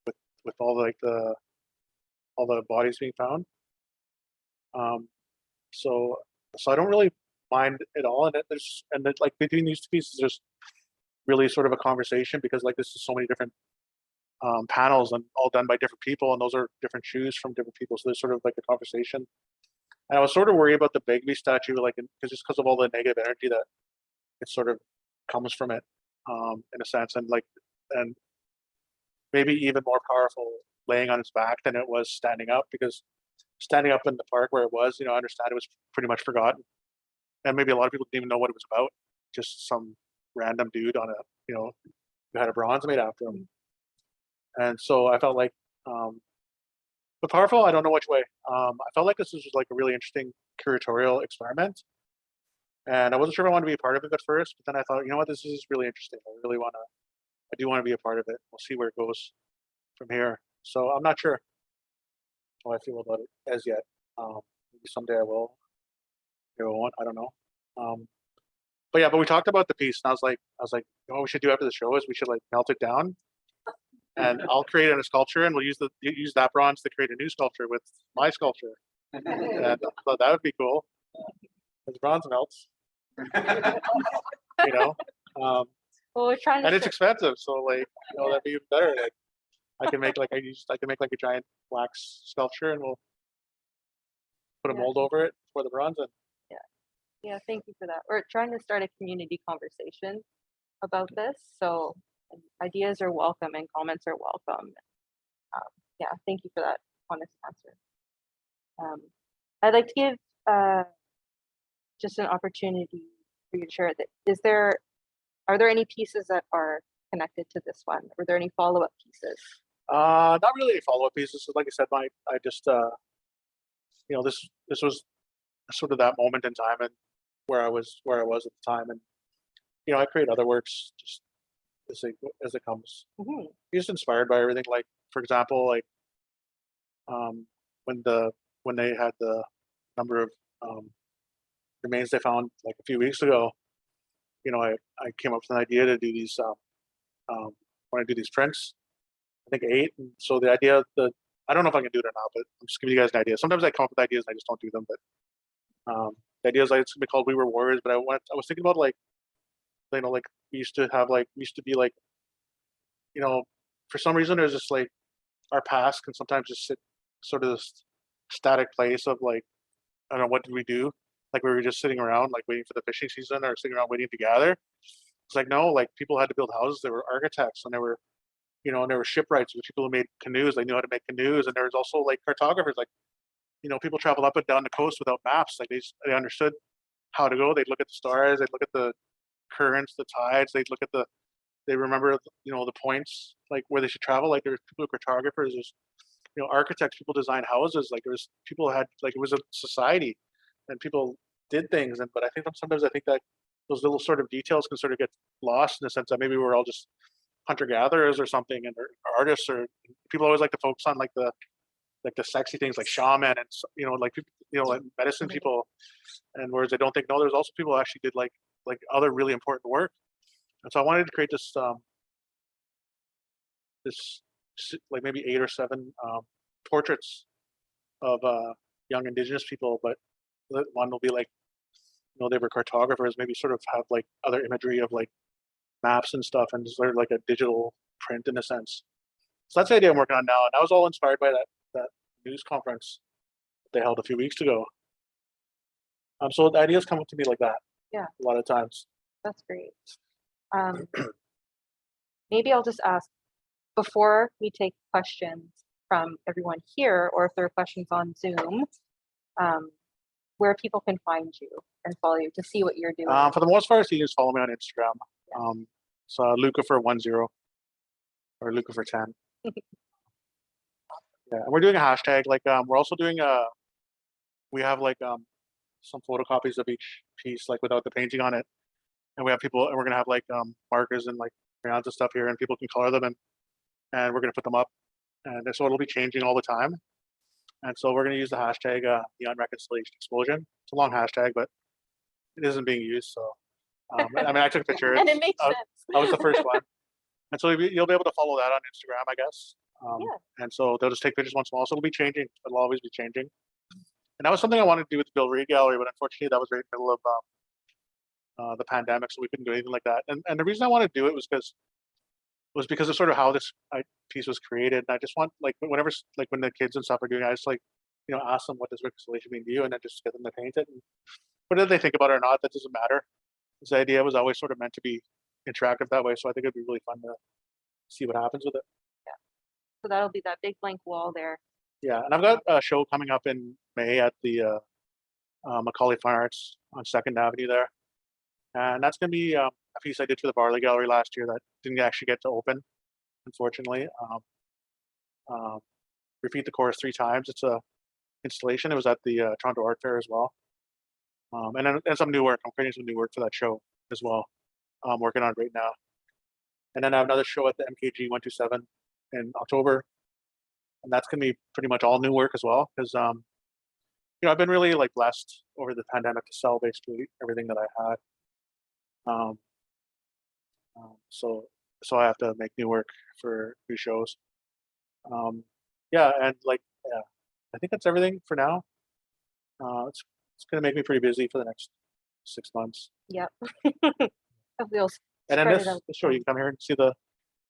with all the bodies being found. So I don't really mind at all. And like between these two pieces, there's really sort of a conversation because like this is so many different panels and all done by different people, and those are different shoes from different people. So there's sort of like a conversation. And I was sort of worried about the Bagby statue, like because of all the negative energy that it sort of comes from it, in a sense, and maybe even more powerful laying on its back than it was standing up, because standing up in the park where it was, I understand it was pretty much forgotten, and maybe a lot of people didn't even know what it was about. Just some random dude on who had a bronze made after him. And so I felt like, but powerful, I don't know which way. I felt like this was like a really interesting curatorial experiment, and I wasn't sure if I wanted to be a part of it at first, but then I thought, what, this is really interesting. I do want to be a part of it. We'll see where it goes from here. So I'm not sure how I feel about it as yet. Maybe someday I will. Maybe I won't. I don't know. But we talked about the piece, and I was like, what we should do after the show is we should like melt it down, and I'll create a sculpture, and we'll use that bronze to create a new sculpture with my sculpture. And I thought that would be cool. Because bronze melts. Well, we're trying to, and it's expensive, so like that'd be better. Like I can make like a giant wax sculpture, and we'll put a mold over it for the bronze. And yeah, thank you for that. We're trying to start a community conversation about this, so ideas are welcome and comments are welcome. Yeah, thank you for that honest answer. I'd like to give just an opportunity for you to share that. Are there any pieces that are connected to this one? Were there any follow-up pieces? Not really any follow-up pieces. Like I said, I just this was sort of that moment in time and where I was at the time, and I create other works just as it comes. Mm-hmm. Just inspired by everything. Like for example, like when they had the number of remains they found like a few weeks ago, I came up with an idea to do these when I do these prints. I think 8, and so the idea I don't know if I can do it or not, but I'm just giving you guys an idea. Sometimes I come up with ideas and I just don't do them, but the idea is like it's gonna be called "We Were Warriors." But I was thinking about like we used to be like for some reason there's just like our past can sometimes just sit sort of this static place of like, I don't know, what did we do? Like we were just sitting around like waiting for the fishing season or sitting around waiting to gather. It's like, no, like people had to build houses. There were architects and there were, you know, and there were shipwrights, which people who made canoes. They knew how to make canoes. And there was also like cartographers, like, you know, people traveled up and down the coast without maps. Like they understood how to go. They'd look at the stars. They'd look at the currents, the tides. They'd look at they remember, you know, the points, like where they should travel. Like there was people who were cartographers, there's, you know, architects, people designed houses. Like there was people who had, like, it was a society and people did things. And, but I think sometimes I think that those little sort of details can sort of get lost in the sense that maybe we're all just hunter gatherers or something, and or artists, or people always like to focus on like the sexy things like shaman and, you know, like people, you know, like medicine people, and whereas I don't think, no, there's also people who actually did like other really important work. And so I wanted to create this like maybe 8 or 7 portraits of young Indigenous people, but one will be like, you know, they were cartographers, maybe sort of have like other imagery of like maps and stuff, and sort of like a digital print in a sense. So that's the idea I'm working on now, and I was all inspired by that news conference they held a few weeks ago. So the ideas come up to me like that. Yeah. A lot of times. That's great. Maybe I'll just ask before we take questions from everyone here, or if there are questions on Zoom, where people can find you and follow you to see what you're doing. For the most part, you can just follow me on Instagram. So Luca for 10 or Luca for 10. Yeah, and we're doing a hashtag. Like we're also doing we have like some photocopies of each piece, like without the painting on it. And we have people, and we're gonna have like markers and like crayons and stuff here, and people can color them, and we're gonna put them up, and so it'll be changing all the time. And so we're gonna use the hashtag Neon Reconciliation Explosion. It's a long hashtag, but it isn't being used. So I mean, I took pictures. And it makes sense. I was the first one, and so you'll be able to follow that on Instagram, I guess. Yeah. And so they'll just take pictures once in a while. So it'll be changing. It'll always be changing. And that was something I wanted to do with the Bill Reed Gallery, but unfortunately, that was right in the middle of the pandemic, so we couldn't do anything like that. And the reason I wanted to do it was because of sort of how this piece was created. And I just want, like, whenever, like, when the kids and stuff are doing it, I just, like, you know, ask them, what does reconciliation mean to you, and then just get them to paint it. And whether they think about it or not, that doesn't matter. This idea was always sort of meant to be interactive that way, so I think it'd be really fun to see what happens with it. Yeah. So that'll be that big blank wall there. Yeah, and I've got a show coming up in May at the Macaulay Fine Arts on 2nd Avenue there. And that's going to be a piece I did for the Barley Gallery last year that didn't actually get to open, unfortunately. Repeat the Chorus 3 times. It's a installation. It was at the Toronto Art Fair as well. And some new work. I'm creating some new work for that show as well. I'm working on it right now. And then I have another show at the MKG 127 in October. And that's going to be pretty much all new work as well. Because, you know, I've been really like blessed over the pandemic to sell basically everything that I had. So I have to make new work for new shows. Yeah, and like, yeah, I think that's everything for now. It's gonna make me pretty busy for the next 6 months. Yep. We'll And then spread it this out. show, you can come here and see the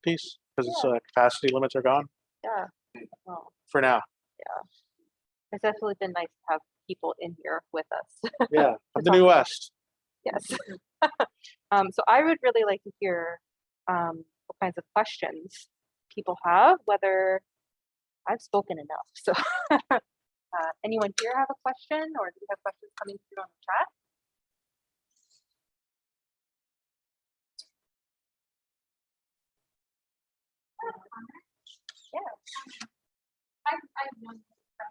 piece because its capacity limits are gone Yeah. Well, for now. it's definitely been nice to have people in here with us. Yeah, To of the talk New about- West. Yes. So I would really like to hear what kinds of questions people have, whether I've spoken enough. So anyone here have a question, or do you have questions coming through on the chat? Yeah. I've known this from,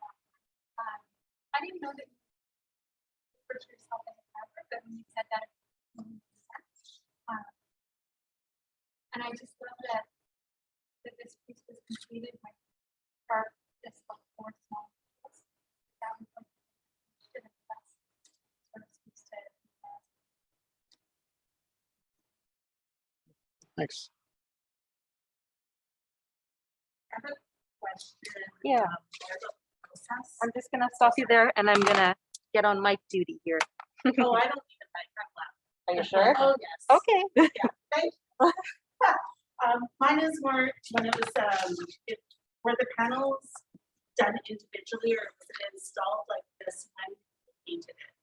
I didn't know that you referred to yourself as a rapper, but when you said that, it made sense. And I just love that this piece was completed by our this like 4 small pieces. That was like should have best sort of speaks to Thanks. I have a question. Yeah. There's a process. I'm just gonna stop you there, and I'm gonna get on mic duty here. Oh, I don't need a mic, I'm loud. Are you sure? Oh, yes. Okay. Thank you. Mine is more one of those, where the panels done individually or was it installed like this when you painted it?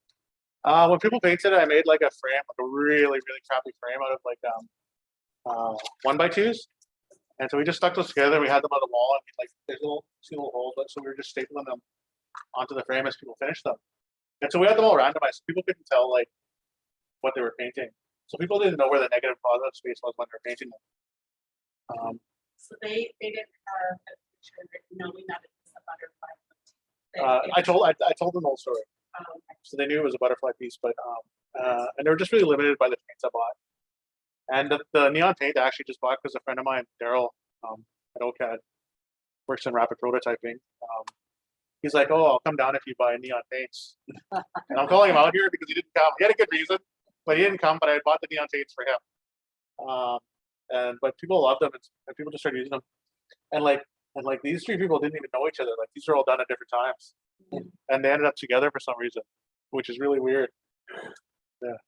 When people painted it, I made like a frame, like a really, really crappy frame out of like 1x2s. And so we just stuck those together. We had them on the wall, and we like there's two little holes, so we were just stapling them onto the frame as people finished them. And so we had them all randomized, so people couldn't tell like what they were painting. So people didn't know where the negative positive space was when they were painting them. So they didn't have a picture knowing that it was a butterfly. I told them the whole story, so they knew it was a butterfly piece. But and they were just really limited by the paints I bought. And the neon paint I actually just bought because a friend of mine, Daryl, at OCAD, works in rapid prototyping. He's like, "Oh, I'll come down if you buy neon paints." And I'm calling him out here because he didn't come. He had a good reason, but he didn't come. But I bought the neon paints for him. But people loved them, and people just started using them. And like these three people didn't even know each other. Like these are all done at different times, and they ended up together for some reason, which is really weird. Yeah.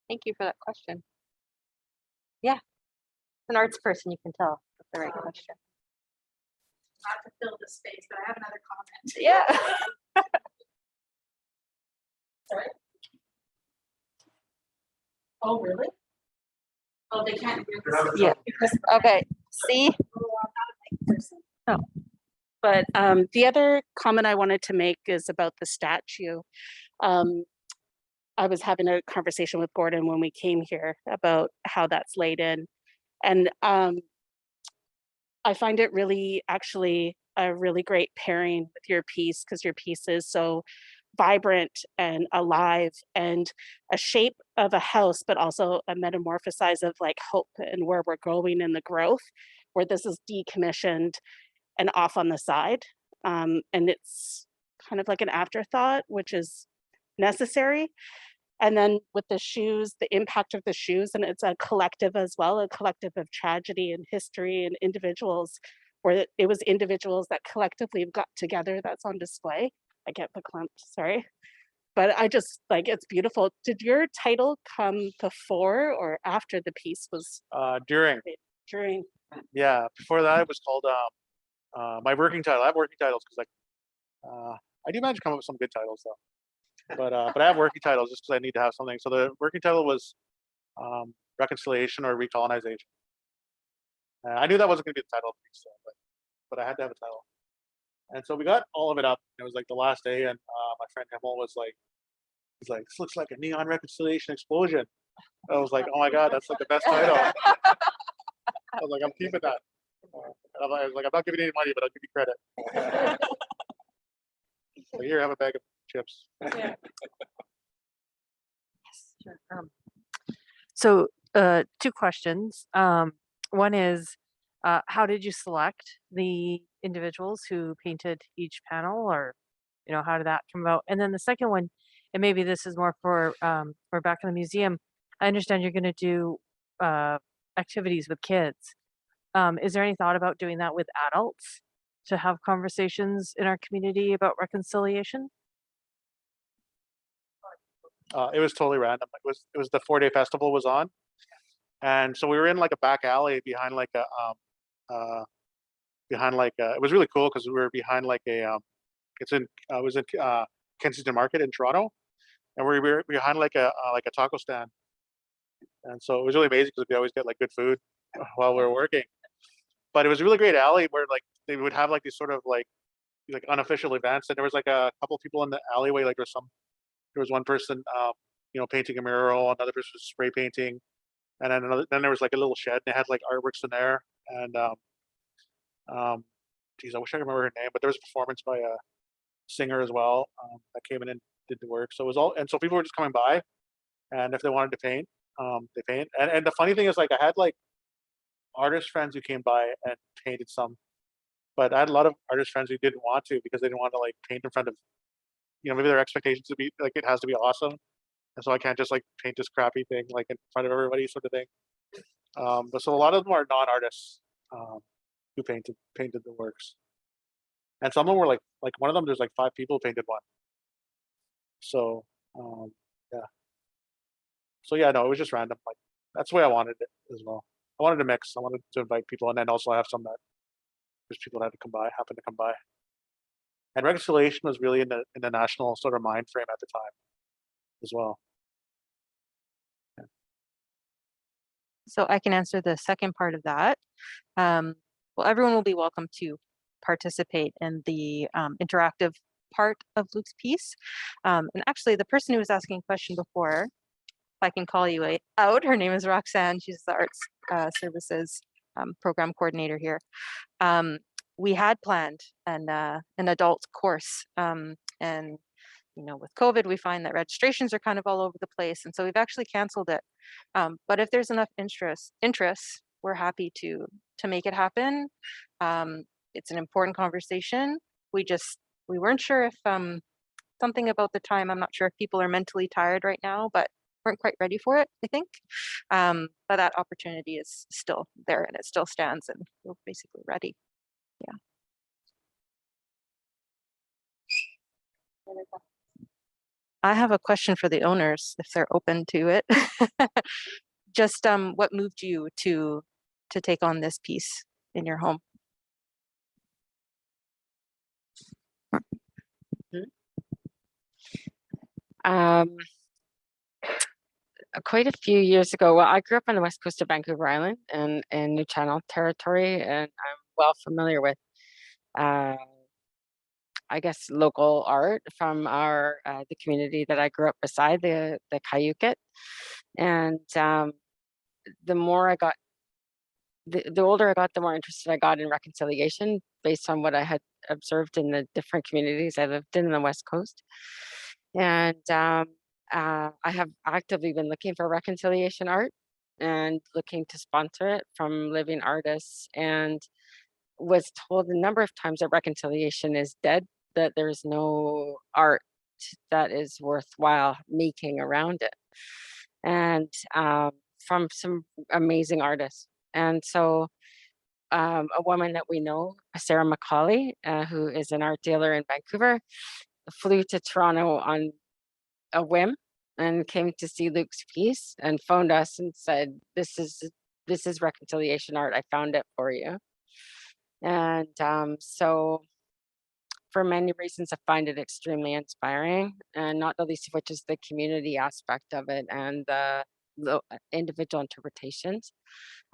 Thank you for that question. Yeah, an arts person, you can tell that's the right question. Not to fill the space, but I have another comment. Yeah. Sorry. Oh, really? Oh, they can't hear this. Yeah. Because Okay. See. But the other comment I wanted to make is about the statue. I was having a conversation with Gordon when we came here about how that's laid in. And I find it really actually a really great pairing with your piece because your piece is so vibrant and alive and a shape of a house, but also a metamorphosize of like hope and where we're going in the growth, where this is decommissioned and off on the side. And it's kind of like an afterthought, which is necessary. And then with the shoes, the impact of the shoes, and it's a collective as well, a collective of tragedy and history and individuals, where it was individuals that collectively got together that's on display. I get the clump, sorry. But I just like, it's beautiful. Did your title come before or after the piece was During. during? Yeah, before that it was called my working title. I have working titles because I do manage to come up with some good titles though. But I have working titles just because I need to have something. So the working title was Reconciliation or Recolonization. I knew that wasn't going to be the title of the piece, but I had to have a title. And so we got all of it up. It was like the last day, and my friend Himmel was like, he's like, "This looks like a neon reconciliation explosion." I was like, "Oh my god, that's like the best title." I was like, "I'm keeping that." I was like, "I'm not giving you any money, but I'll give you credit." So here, have a bag of chips. Yeah. Sure. So two questions. One is, how did you select the individuals who painted each panel, or how did that come about? And then the second one, and maybe this is more for back in the museum. I understand you're going to do activities with kids. Is there any thought about doing that with adults to have conversations in our community about reconciliation? It was totally random. It was the 4-day festival was on, and so we were in like a back alley behind like a it was really cool because we were behind like a I was in Kensington Market in Toronto, and we were behind like a taco stand, and so it was really amazing because we always get like good food while we were working. But it was a really great alley where like they would have like these sort of like unofficial events, and there was like a couple people in the alleyway. Like there was one person painting a mural, another person was spray painting, and then there was like a little shed and they had like artworks in there. And geez, I wish I could remember her name, but there was a performance by a singer as well that came in and did the work. So it was all, and so people were just coming by, and if they wanted to paint, they paint. And the funny thing is, like, I had like artist friends who came by and painted some, but I had a lot of artist friends who didn't want to because they didn't want to like paint in front of, maybe their expectations to be like it has to be awesome, and so I can't just like paint this crappy thing like in front of everybody sort of thing. But so a lot of them are non-artists who painted the works, and some of them were like one of them. There's like 5 people painted one. So yeah. So yeah, no, it was just random. Like that's the way I wanted it as well. I wanted to mix. I wanted to invite people, and then also I have some that Because people happened to come by. And reconciliation was really in the national sort of mind frame at the time as well. So I can answer the second part of that. Well, everyone will be welcome to participate in the interactive part of Luke's piece. And actually, the person who was asking a question before, if I can call you out, her name is Roxanne. She's the Arts Services Program Coordinator here. We had planned an adult course, and with COVID, we find that registrations are kind of all over the place, and so we've actually canceled it. But if there's enough interest, we're happy to make it happen. It's an important conversation. We weren't sure if something about the time. I'm not sure if people are mentally tired right now, but weren't quite ready for it, I think. But that opportunity is still there, and it still stands, and we're basically ready. Yeah. I have a question for the owners, if they're open to it. Just what moved you to take on this piece in your home? Quite a few years ago, well, I grew up on the west coast of Vancouver Island and in New Channel territory, and I'm well familiar with, I guess, local art from the community that I grew up beside, the Cayuquet. And the more I got, the older I got, the more interested I got in reconciliation based on what I had observed in the different communities I lived in the west coast. And I have actively been looking for reconciliation art and looking to sponsor it from living artists, and was told a number of times that reconciliation is dead, that there's no art that is worthwhile making around it. And from some amazing artists. And so a woman that we know, Sarah McCauley, who is an art dealer in Vancouver, flew to Toronto on a whim and came to see Luke's piece and phoned us and said, this is reconciliation art. I found it for you. And so for many reasons, I find it extremely inspiring, and not the least of which is the community aspect of it and the individual interpretations.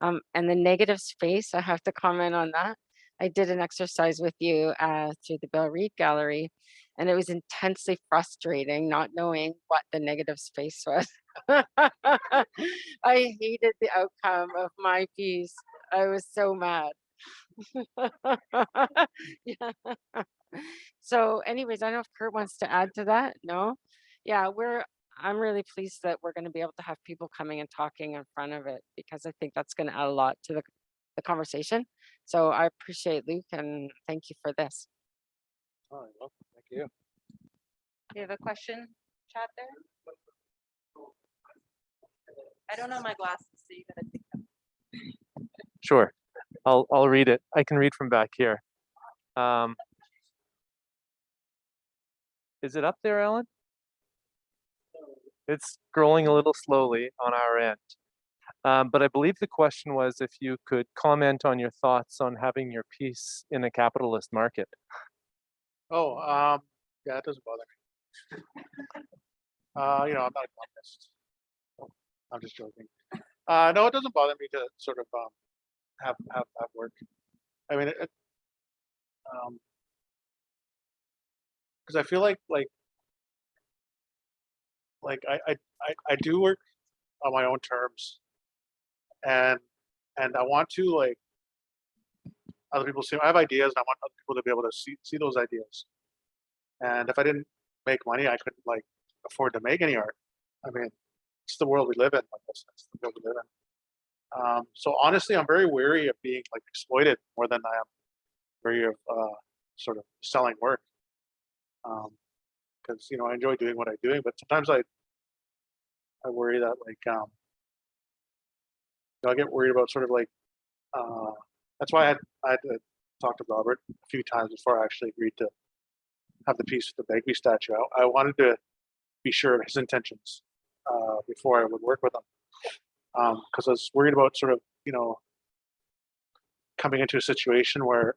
And the negative space, I have to comment on that. I did an exercise with you through the Bill Reed Gallery, and it was intensely frustrating not knowing what the negative space was. I hated the outcome of my piece. I was so mad. Yeah. So anyways, I don't know if Kurt wants to add to that. No? Yeah, I'm really pleased that we're going to be able to have people coming and talking in front of it, because I think that's going to add a lot to the conversation. So I appreciate Luke, and thank you for this. All right, well, thank you. You have a question, chat there? I don't know my glasses, so you gotta take them. Sure, I'll read it. I can read from back here. Is it up there, Ellen? It's scrolling a little slowly on our end. But I believe the question was if you could comment on your thoughts on having your piece in a capitalist market. Oh, yeah, it doesn't bother me. I'm not a communist. I'm just joking. No, it doesn't bother me to sort of have work. I mean, because I feel like I do work on my own terms, and I want to, like, other people see. I have ideas, and I want other people to be able to see those ideas. And if I didn't make money, I couldn't, like, afford to make any art. I mean, it's the world we live in. Like, that's the world we live in. So honestly, I'm very wary of being, like, exploited more than I am wary of sort of selling work. Because I enjoy doing what I'm doing, but sometimes I worry that, like, I get worried about sort of, like, that's why I had to talk to Robert a few times before I actually agreed to have the piece with the Begbie statue. I wanted to be sure of his intentions before I would work with him, because I was worried about sort of coming into a situation where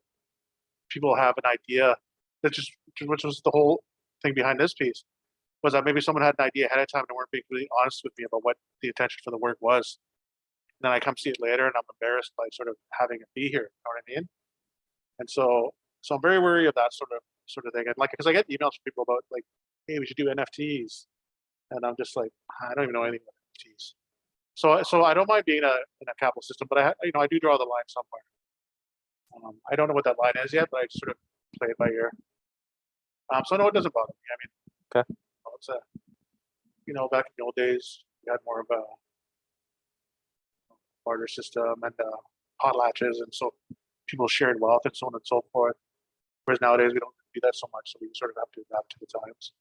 people have an idea that just, which was the whole thing behind this piece, was that maybe someone had an idea ahead of time and weren't being really honest with me about what the intention for the work was. And then I come see it later and I'm embarrassed by sort of having it be here. You know what I mean? And so I'm very wary of that sort of thing. And like, because I get emails from people about like, hey, we should do NFTs, and I'm just like, I don't even know anything about NFTs. So I don't mind being in a capital system, but I do draw the line somewhere. I don't know what that line is yet, but I sort of play it by ear. So no, it doesn't bother me. I mean, Okay. It's back in the old days, we had more of a barter system and potlatches, and so people shared wealth and so on and so forth. Whereas nowadays we don't do that so much, so we sort of have to adapt to the times.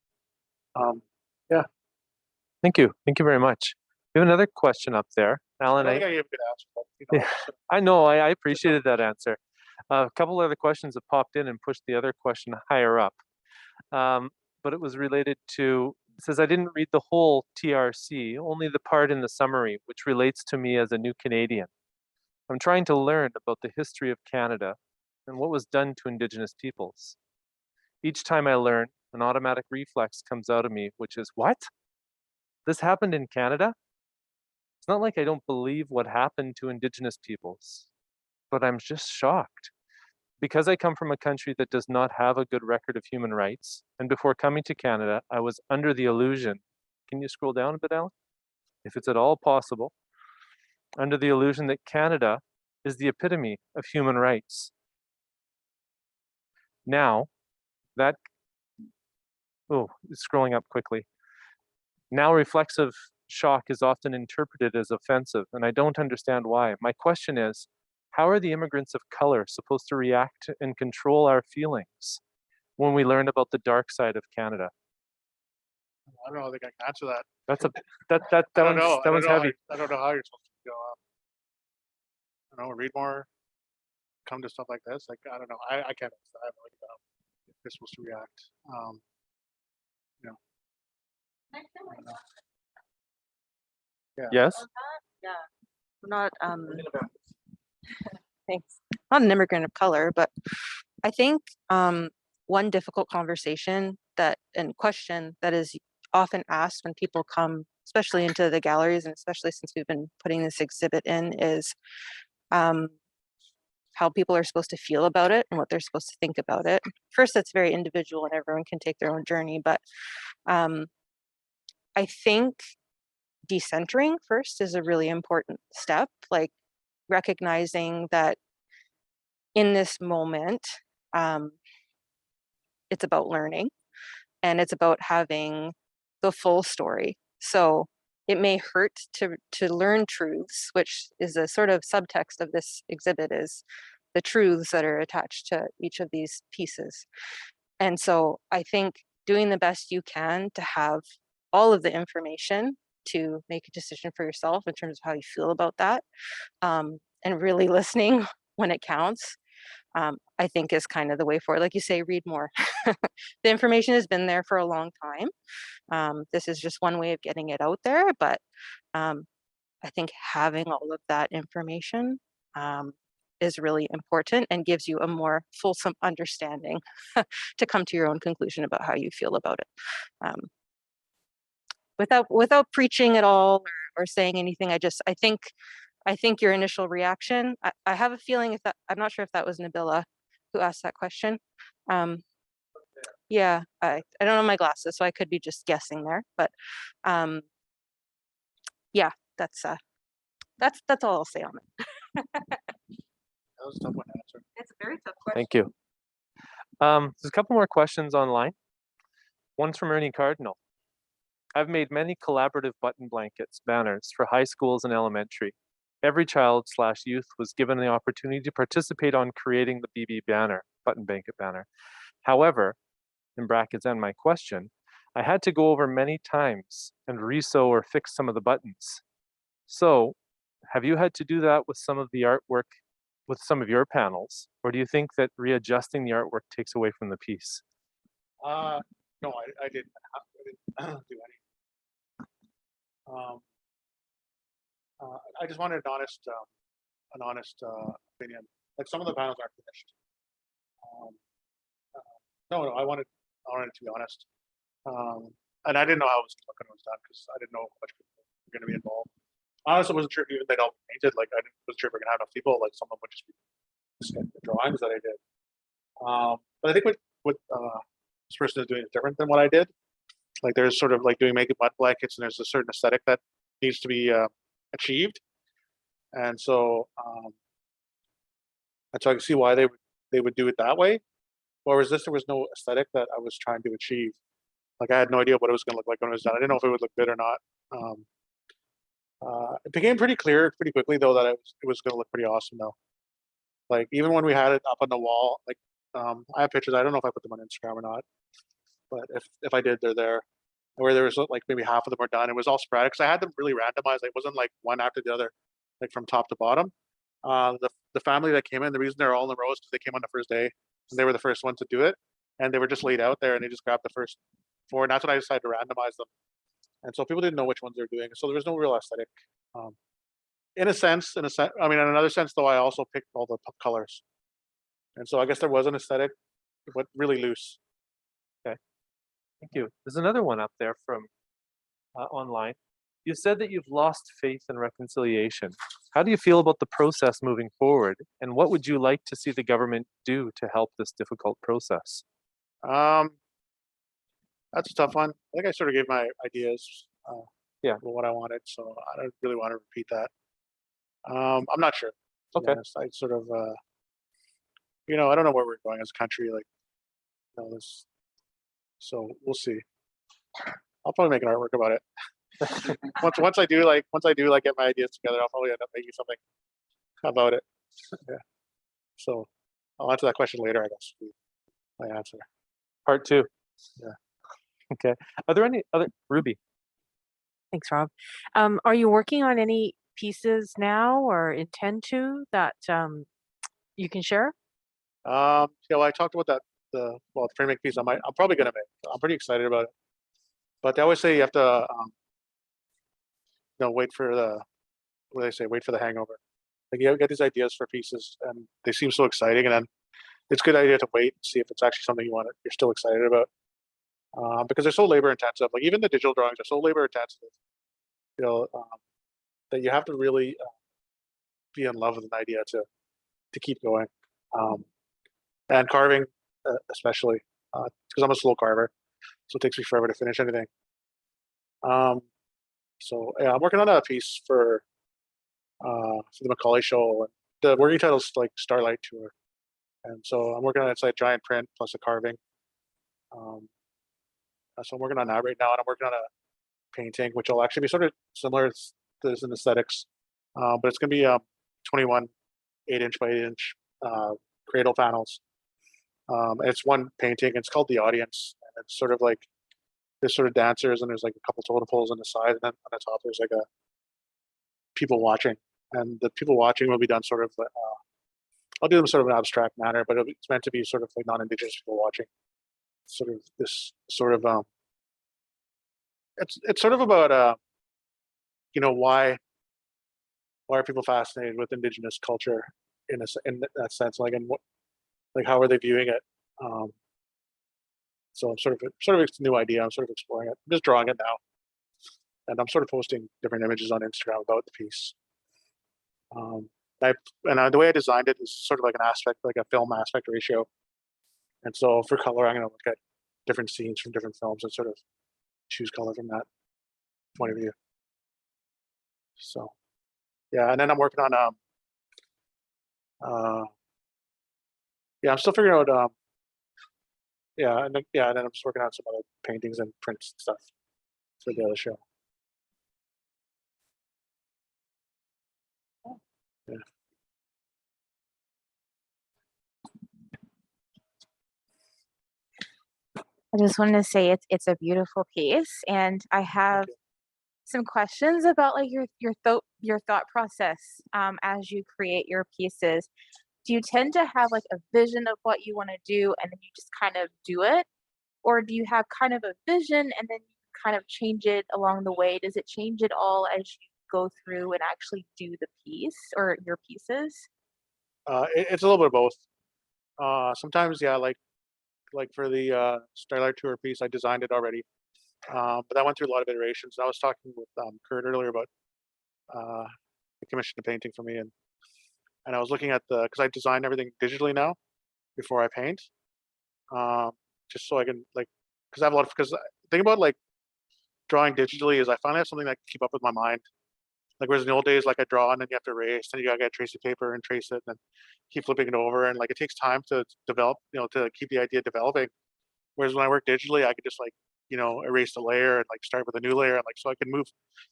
Thank you. Thank you very much. We have another question up there. Alan, I think I gave a good answer, but Yeah. I know, I appreciated that answer. A couple other questions have popped in and pushed the other question higher up. But it was related to, it says, I didn't read the whole TRC, only the part in the summary, which relates to me as a new Canadian. I'm trying to learn about the history of Canada and what was done to Indigenous peoples. Each time I learn, an automatic reflex comes out of me, which is, what? This happened in Canada? It's not like I don't believe what happened to Indigenous peoples, but I'm just shocked. Because I come from a country that does not have a good record of human rights, and before coming to Canada, I was under the illusion, can you scroll down a bit, Alan? If it's at all possible, under the illusion that Canada is the epitome of human rights. Now, scrolling up quickly. Now reflexive shock is often interpreted as offensive, and I don't understand why. My question is, how are the immigrants of color supposed to react and control our feelings when we learn about the dark side of Canada? I don't know. I think I can answer that. That's that one's heavy. I don't know how you're supposed to go up. I don't know. Read more. Come to stuff like this. Like I don't know. I can't. I have no idea how you're supposed to react. Yes. Yeah, I'm not thanks. Not an immigrant of color, but I think one difficult conversation and question that is often asked when people come, especially into the galleries, and especially since we've been putting this exhibit in, is how people are supposed to feel about it and what they're supposed to think about it. First, that's very individual and everyone can take their own journey, but I think decentering first is a really important step, like recognizing that in this moment, it's about learning and it's about having the full story. So it may hurt to learn truths, which is a sort of subtext of this exhibit, is the truths that are attached to each of these pieces. And so I think doing the best you can to have all of the information to make a decision for yourself in terms of how you feel about that, and really listening when it counts, I think is kind of the way forward. Like you say, read more. The information has been there for a long time. This is just one way of getting it out there, but I think having all of that information is really important and gives you a more fulsome understanding to come to your own conclusion about how you feel about it. Without preaching at all or saying anything, I think your initial reaction, I have a feeling I'm not sure if that was Nabila who asked that question. Yeah, I don't know my glasses, so I could be just guessing there, but yeah, that's all I'll say on it. That was a tough one to answer. It's a very tough question. Thank you. There's a couple more questions online. One's from Ernie Cardinal. I've made many collaborative button blankets, banners for high schools and elementary. Every child/youth was given the opportunity to participate on creating the BB banner, button blanket banner. However, in brackets and my question, I had to go over many times and resew or fix some of the buttons. So, have you had to do that with some of the artwork, with some of your panels, or do you think that readjusting the artwork takes away from the piece? No, I didn't do any. I just wanted an honest opinion. Like some of the panels aren't finished. No, I wanted to be honest. And I didn't know how it was when it was done because I didn't know how much people were going to be involved. I also wasn't sure if even they'd all painted. Like I wasn't sure if we're gonna have enough people. Like someone would just be looking at the drawings that I did. But I think what this person is doing is different than what I did. Like there's sort of like doing makeup mud blankets, and there's a certain aesthetic that needs to be achieved. And so I can see why they would do it that way. Whereas this, there was no aesthetic that I was trying to achieve. Like I had no idea what it was going to look like when it was done. I didn't know if it would look good or not. It became pretty clear pretty quickly though that it was going to look pretty awesome though. Like even when we had it up on the wall, like I have pictures. I don't know if I put them on Instagram or not, but if I did, they're there. Where there was like maybe half of them were done. It was all sporadic because I had them really randomized. Like, it wasn't like one after the other, like from top to bottom. The family that came in, the reason they're all in the rows because they came on the first day and they were the first ones to do it, and they were just laid out there and they just grabbed the first four, and that's when I decided to randomize them. And so people didn't know which ones they're doing, so there was no real aesthetic. In a sense, I mean, in another sense though, I also picked all the colors, and so I guess there was an aesthetic, but really loose. Thank you. There's another one up there from online. You said that you've lost faith in reconciliation. How do you feel about the process moving forward? And what would you like to see the government do to help this difficult process? That's a tough one. I think I sort of gave my ideas. Yeah. For what I wanted, so I don't really want to repeat that. I'm not sure. To be Okay. honest. I sort of, I don't know where we're going as a country. Like, this. So we'll see. I'll probably make an artwork about it. once I do get my ideas together, I'll probably end up making something about it. Yeah. So I'll answer that question later, I guess. My answer. Part 2. Yeah. Okay. Are there any other Ruby? Thanks, Rob. Are you working on any pieces now or intend to that you can share? Yeah, well, I talked about the framing piece. I'm probably gonna make. I'm pretty excited about it. But they always say you have to, wait for the, what do they say? Wait for the hangover. Like you get these ideas for pieces, and they seem so exciting, and then it's a good idea to wait and see if it's actually something you're still excited about. Because they're so labor intensive. Like even the digital drawings are so labor intensive. That you have to really be in love with an idea to keep going. And carving, especially, because I'm a slow carver, so it takes me forever to finish anything. So yeah, I'm working on a piece for the Macaulay show. The working title is like Starlight Tour, and so I'm working on it's like giant print plus a carving. So I'm working on that right now, and I'm working on a painting, which will actually be sort of similar to this in aesthetics, but it's going to be 21 8-inch by 8-inch cradle panels. And it's one painting. It's called The Audience, and it's sort of like there's sort of dancers, and there's like a couple totem poles on the side, and then on the top there's like a people watching, and the people watching will be done sort of. I'll do them sort of an abstract manner, but it's meant to be sort of like non-Indigenous people watching. Sort of this sort of it's sort of about why are people fascinated with Indigenous culture in that sense, like, and what, like, how are they viewing it? So I'm sort of it's a new idea. I'm sort of exploring it. I'm just drawing it now, and I'm sort of posting different images on Instagram about the piece. The way I designed it is sort of like an aspect, like a film aspect ratio. And so for color, I'm going to look at different scenes from different films and sort of choose color from that point of view. So, yeah, and then I'm working on I'm still figuring out and then I'm just working on some other paintings and prints and stuff for the other show. Yeah. I just wanted to say it's a beautiful piece, and I have some questions about like your thought process as you create your pieces. Do you tend to have like a vision of what you want to do and then you just kind of do it, or do you have kind of a vision and then you kind of change it along the way? Does it change at all as you go through and actually do the piece or your pieces? It's a little bit of both. Sometimes, yeah, like for the Starlight Tour piece, I designed it already, but that went through a lot of iterations. I was talking with Kurt earlier about he commissioned a painting for me, and I was looking at the because I design everything digitally now before I paint, um, just so I can like because I have a lot of because the thing about like drawing digitally is I finally have something that can keep up with my mind. Like whereas in the old days, like I draw and then you have to erase, then you gotta get tracing paper and trace it, and then keep flipping it over, and like it takes time to develop, to keep the idea developing. Whereas when I work digitally, I could just like erase the layer and like start with a new layer, and like so I can move.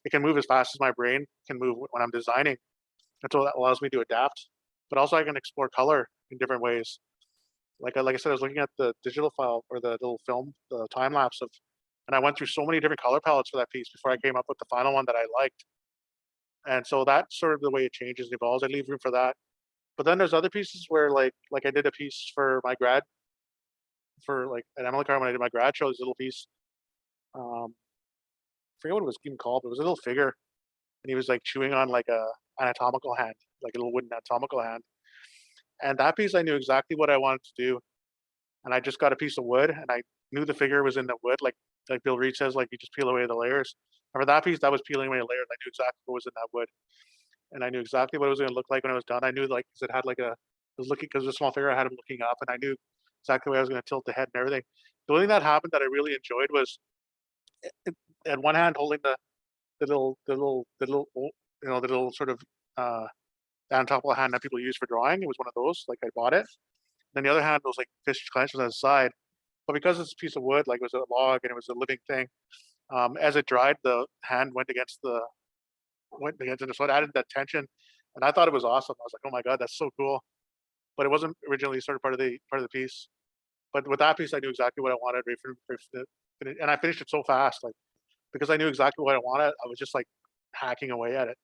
It can move as fast as my brain can move when I'm designing, and so that allows me to adapt. But also I can explore color in different ways. Like I said, I was looking at the digital file or the little film, the time lapse of, and I went through so many different color palettes for that piece before I came up with the final one that I liked. And so that's sort of the way it changes and evolves. I leave room for that. But then there's other pieces where like I did a piece for my grad for like at Emily Carr when I did my grad show, this little piece. I forget what it was even called, but it was a little figure, and he was like chewing on like a anatomical hand, like a little wooden anatomical hand. And that piece I knew exactly what I wanted to do. And I just got a piece of wood and I knew the figure was in the wood, like Bill Reed says, like you just peel away the layers. And for that piece, that was peeling away layers. I knew exactly what was in that wood. And I knew exactly what it was going to look like when it was done. I knew like 'cause it had like a it was looking because it was a small figure. I had him looking up, and I knew exactly where I was going to tilt the head and everything. The only thing that happened that I really enjoyed was at one hand holding the little sort of uh, anatomical hand that people use for drawing. It was one of those. Like I bought it. Then the other hand was like fish clenched on the side. But because it's a piece of wood, like it was a log and it was a living thing, as it dried, the hand went against it, so it added that tension, and I thought it was awesome. I was like, "Oh my god, that's so cool!" But it wasn't originally sort of part of the piece. But with that piece, I knew exactly what I wanted, and I finished it so fast, like because I knew exactly what I wanted. I was just like hacking away at it.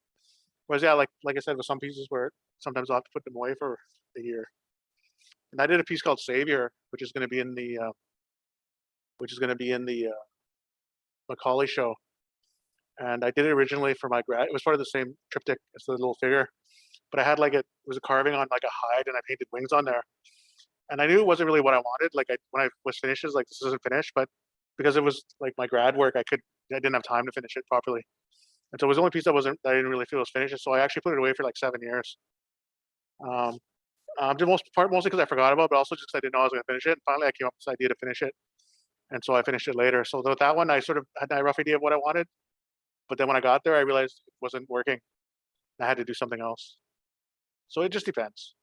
Whereas, yeah, like I said, with some pieces where sometimes I'll have to put them away for a year. And I did a piece called Savior, which is going to be in the Macaulay show. And I did it originally for my grad. It was part of the same triptych as the little figure, but I had like it was a carving on like a hide, and I painted wings on there. And I knew it wasn't really what I wanted. Like when I was finished, it was like this isn't finished, but because it was like my grad work, I didn't have time to finish it properly. And so it was the only piece that I didn't really feel was finished. So I actually put it away for like 7 years. Um, the most part mostly because I forgot about it, but also just 'cause I didn't know I was going to finish it. And finally, I came up with this idea to finish it, and so I finished it later. So with that one, I sort of had a rough idea of what I wanted, but then when I got there, I realized it wasn't working. I had to do something else. So it just depends.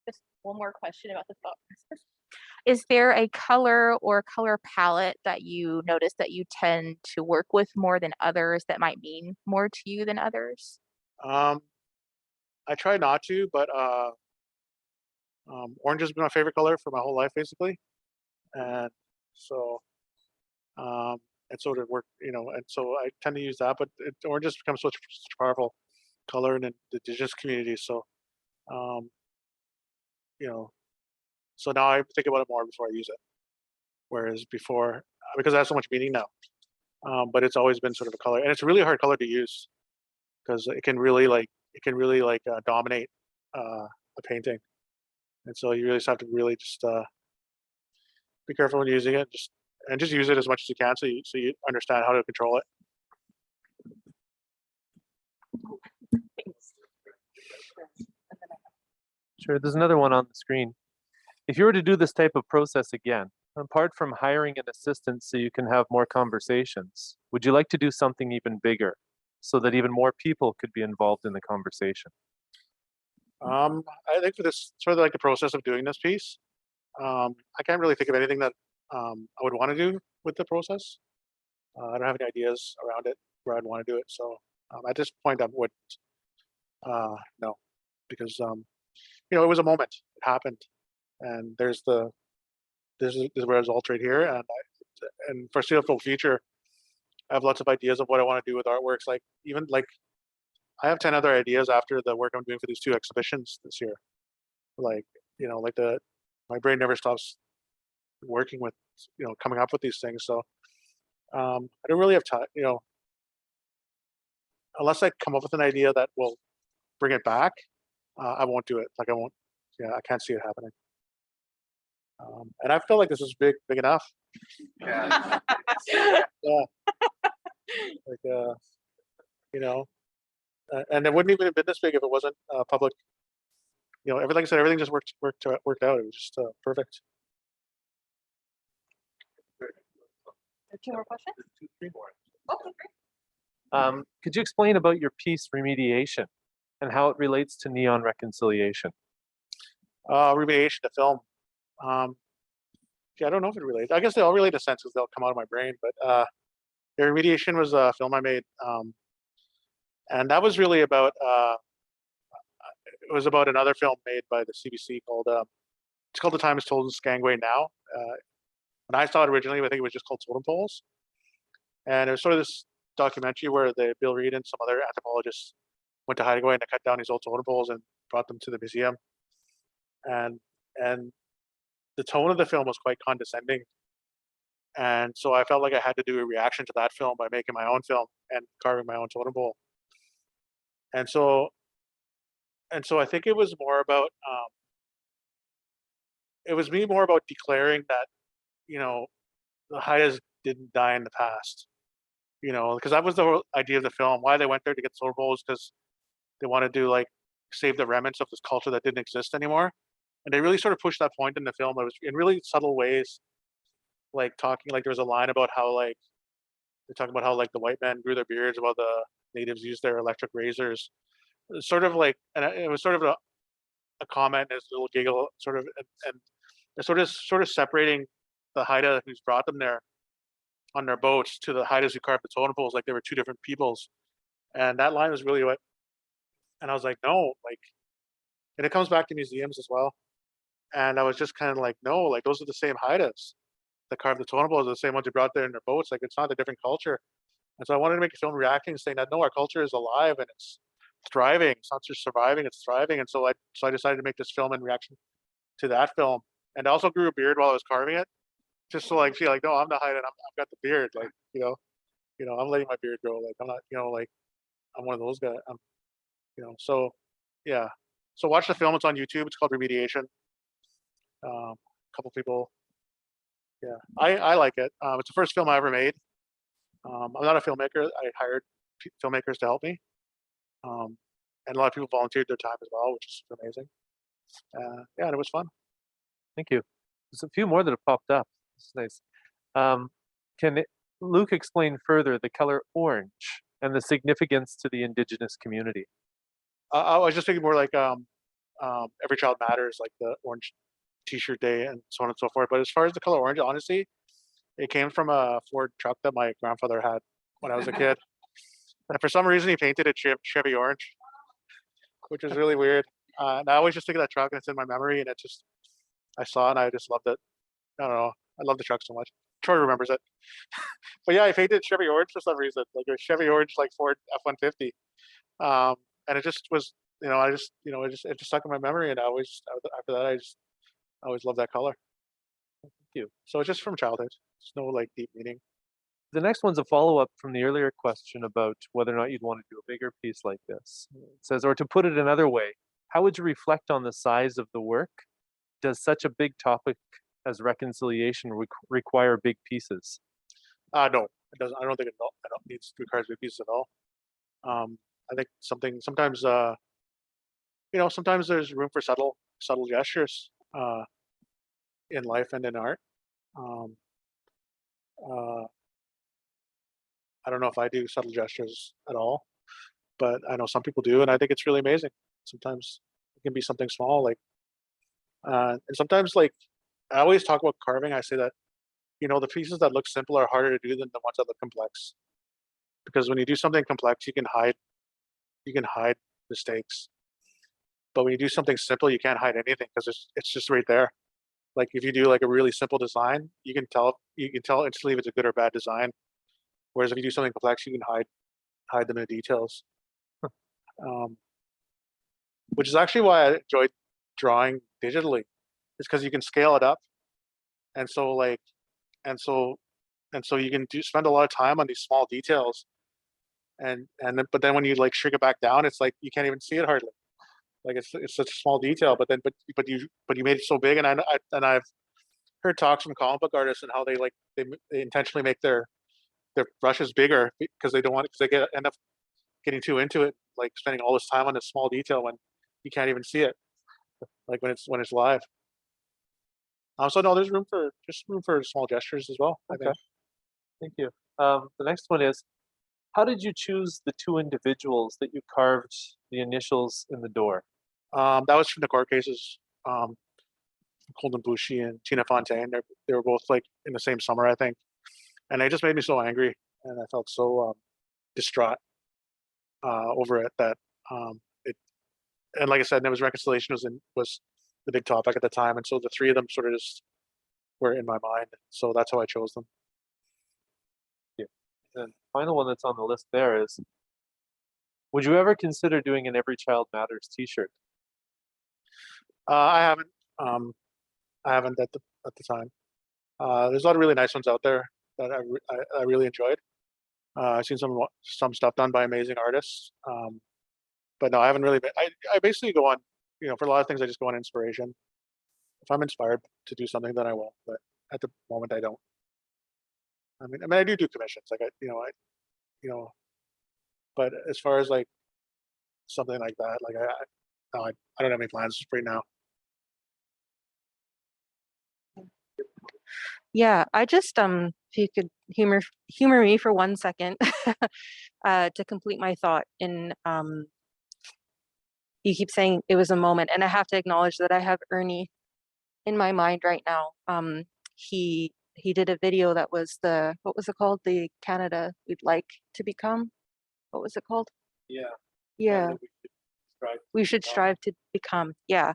Just one more question about the thought process. Is there a color or color palette that you notice that you tend to work with more than others that might mean more to you than others? Um, I try not to, but orange has been my favorite color for my whole life, basically, and so um, and so to work, and so I tend to use that. But orange has become such a powerful color in the indigenous community. So um, you know, so now I think about it more before I use it. Whereas before, because it has so much meaning now, but it's always been sort of a color, and it's a really hard color to use because it can really dominate a painting, and so you really just have to really just be careful when using it, just use it as much as you can, so you understand how to control it. Thanks. Sure, there's another one on the screen. If you were to do this type of process again, apart from hiring an assistant so you can have more conversations, would you like to do something even bigger so that even more people could be involved in the conversation? I think for this sort of like the process of doing this piece, I can't really think of anything that I would want to do with the process. I don't have any ideas around it where I'd want to do it. So at this point, I would no, because it was a moment. It happened, and there's where results right here, and for foreseeable future, I have lots of ideas of what I want to do with artworks. Like even like I have 10 other ideas after the work I'm doing for these 2 exhibitions this year. Like like my brain never stops working with coming up with these things. So I don't really have time. Unless I come up with an idea that will bring it back, I won't do it. Like I won't. Yeah, I can't see it happening. And I felt like this was big enough. Yeah. Like, you know, and it wouldn't even have been this big if it wasn't public. Everything I said, everything just worked out. It was just perfect. Two more questions? Three more. Okay, great. Could you explain about your piece remediation and how it relates to neon reconciliation? Remediation, the film. Yeah, I don't know if it relates. I guess they all relate in a sense because they'll come out of my brain. But the remediation was a film I made, and that was really about. It was about another film made by the CBC called. It's called The Time Is Told in Skangway Now. When I saw it originally, I think it was just called Totem Poles, and it was sort of this documentary where Bill Reed and some other anthropologists went to Haida and they cut down these old totem poles and brought them to the museum, and the tone of the film was quite condescending, and so I felt like I had to do a reaction to that film by making my own film and carving my own totem pole, and so I think it was more about it was me more about declaring that the Haidas didn't die in the past, because that was the whole idea of the film. Why they went there to get totem poles, because they wanted to like save the remnants of this culture that didn't exist anymore. And they really sort of pushed that point in the film. It was in really subtle ways, like talking, like there was a line about how like they're talking about how like the white men grew their beards while the natives used their electric razors. It was sort of like, and it was sort of a comment, as a little giggle, sort of, and they're sort of separating the Haida who's brought them there on their boats to the Haidas who carved the totem poles, like they were two different peoples. And that line was really what, and I was like, no, like, and it comes back to museums as well. And I was just kind of like, no, like those are the same Haidas that carved the totem poles, are the same ones who brought there in their boats. Like it's not a different culture. And so I wanted to make a film reacting, saying that no, our culture is alive and it's thriving. It's not just surviving, it's thriving. And so I decided to make this film in reaction to that film. And I also grew a beard while I was carving it, just so like feel like, no, I'm the Haida and I've got the beard. Like, I'm letting my beard grow. Like I'm not, like I'm one of those guys. So yeah. So watch the film. It's on YouTube. It's called Remediation. A couple people. Yeah, I like it. It's the first film I ever made. I'm not a filmmaker. I hired filmmakers to help me. And a lot of people volunteered their time as well, which is amazing. Yeah, and it was fun. Thank you. There's a few more that have popped up. It's nice. Luke explain further the color orange and the significance to the Indigenous community? I was just thinking more like Every Child Matters, like the Orange T-shirt day and so on and so forth. But as far as the color orange, honestly, it came from a Ford truck that my grandfather had when I was a kid. And for some reason, he painted it Chevy orange, which was really weird. And I always just think of that truck, and it's in my memory. And I saw it, and I just loved it. I don't know. I love the truck so much. Troy remembers it. But yeah, I painted Chevy orange for some reason, like a Chevy orange, like Ford F-150. And it just was, it just stuck in my memory. And after that, I always loved that color. Thank you. So it's just from childhood. There's no like deep meaning. The next one's a follow-up from the earlier question about whether or not you'd want to do a bigger piece like this. It says, or to put it another way, how would you reflect on the size of the work? Does such a big topic as reconciliation require big pieces? No, it doesn't. I don't think it requires big pieces at all. I think sometimes sometimes there's room for subtle gestures in life and in art. I don't know if I do subtle gestures at all, but I know some people do, and I think it's really amazing. Sometimes it can be something small, like, and sometimes like I always talk about carving. I say that the pieces that look simple are harder to do than the ones that look complex, because when you do something complex, you can hide mistakes, but when you do something simple, you can't hide anything because it's just right there. Like if you do like a really simple design, you can tell instantly if it's a good or bad design. Whereas if you do something complex, you can hide them in the details. Which is actually why I enjoyed drawing digitally, is because you can scale it up, and so you can spend a lot of time on these small details, but then when you like shrink it back down, it's like you can't even see it hardly. Like it's such a small detail, but you made it so big, and I've heard talks from comic book artists and how they intentionally make their brushes bigger because they don't want because they end up getting too into it, like spending all this time on this small detail when you can't even see it, like when it's live. So no, there's room for small gestures as well. I Okay. think. Thank you. The next one is, how did you choose the two individuals that you carved the initials in the door? That was from the court cases. Colden Bushi and Tina Fontaine. They were both like in the same summer, I think, and they just made me so angry, and I felt so distraught over it that it. And like I said, there was reconciliation was the big topic at the time, and so the three of them sort of just were in my mind. So that's how I chose them. And final one that's on the list there is, would you ever consider doing an Every Child Matters t-shirt? I haven't. I haven't at the time. There's a lot of really nice ones out there that I really enjoyed. I've seen some stuff done by amazing artists, but no, I haven't really. I basically go on, for a lot of things I just go on inspiration. If I'm inspired to do something, then I will. But at the moment, I don't. I mean, I do commissions, like but as far as like something like that, like no, I don't have any plans right now. Yeah, I just if you could humor me for 1 second to complete my thought. You keep saying it was a moment, and I have to acknowledge that I have Ernie in my mind right now. He did a video that was what was it called? The Canada We'd Like to Become. What was it called? Yeah. Yeah. We should strive to become. Yeah.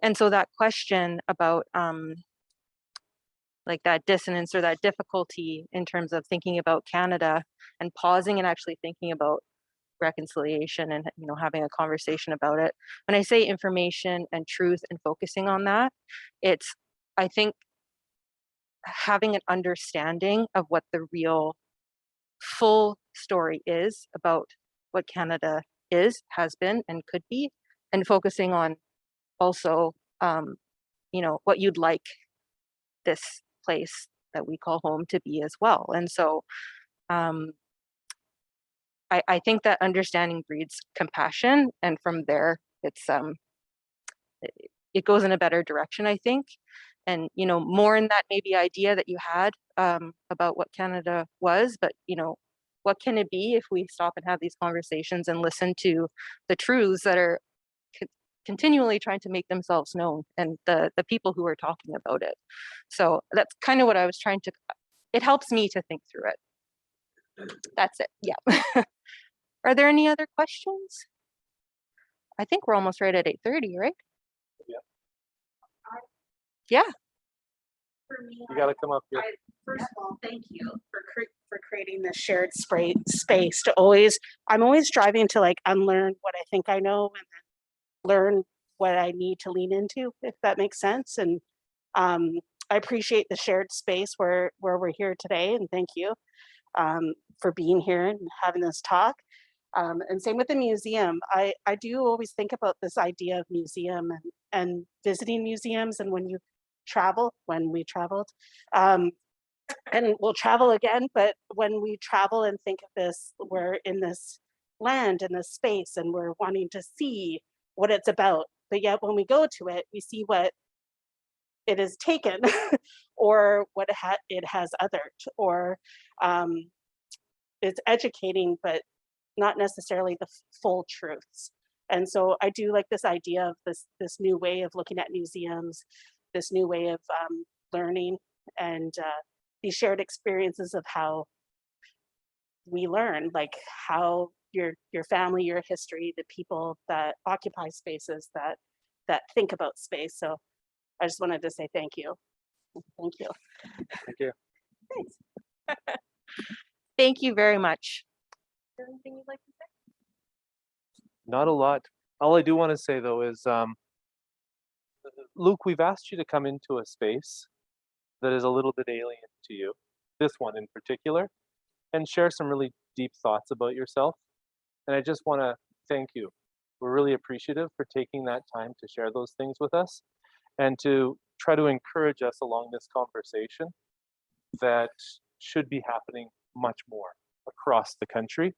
And so that question about like that dissonance or that difficulty in terms of thinking about Canada and pausing and actually thinking about reconciliation and having a conversation about it. When I say information and truth and focusing on that, it's, I think, having an understanding of what the real full story is about what Canada is, has been, and could be, and focusing on also what you'd like this place that we call home to be as well. And so I think that understanding breeds compassion, and from there it goes in a better direction, I think. And more in that maybe idea that you had about what Canada was, but what can it be if we stop and have these conversations and listen to the truths that are continually trying to make themselves known, and the people who are talking about it. So that's kind of what I was trying to, it helps me to think through it. That's it. Yeah. Are there any other questions? I think we're almost right at 8:30, right? Yeah. For me, You got to come up here. first of all, thank you for creating this shared space to I'm always striving to like unlearn what I think I know and then learn what I need to lean into, if that makes sense. And I appreciate the shared space where we're here today, and thank you for being here and having this talk. And same with the museum. I do always think about this idea of museum and visiting museums, and when we traveled, and we'll travel again, but when we travel and think of this, we're in this land, in this space, and we're wanting to see what it's about. But yet when we go to it, we see what it has taken or what it has othered, or it's educating, but not necessarily the full truths. And so I do like this idea of this new way of looking at museums, this new way of learning, and these shared experiences of how we learn, like how your family, your history, the people that occupy spaces that think about space. So I just wanted to say thank you. Thank you. Thank you. Thanks. Thank you very much. Is there anything you'd like to say? Not a lot. All I do want to say though is, Luke, we've asked you to come into a space that is a little bit alien to you, this one in particular, and share some really deep thoughts about yourself. And I just want to thank you. We're really appreciative for taking that time to share those things with us and to try to encourage us along this conversation that should be happening much more across the country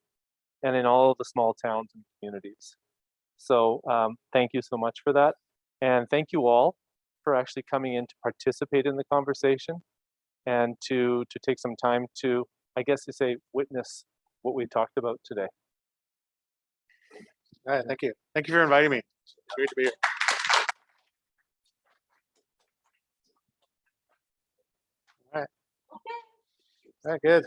and in all the small towns and communities. So thank you so much for that. And thank you all for actually coming in to participate in the conversation and to take some time to, I guess you say, witness what we talked about today. All right, thank you. Thank you for inviting me. It's great to be here. All right. All right, good.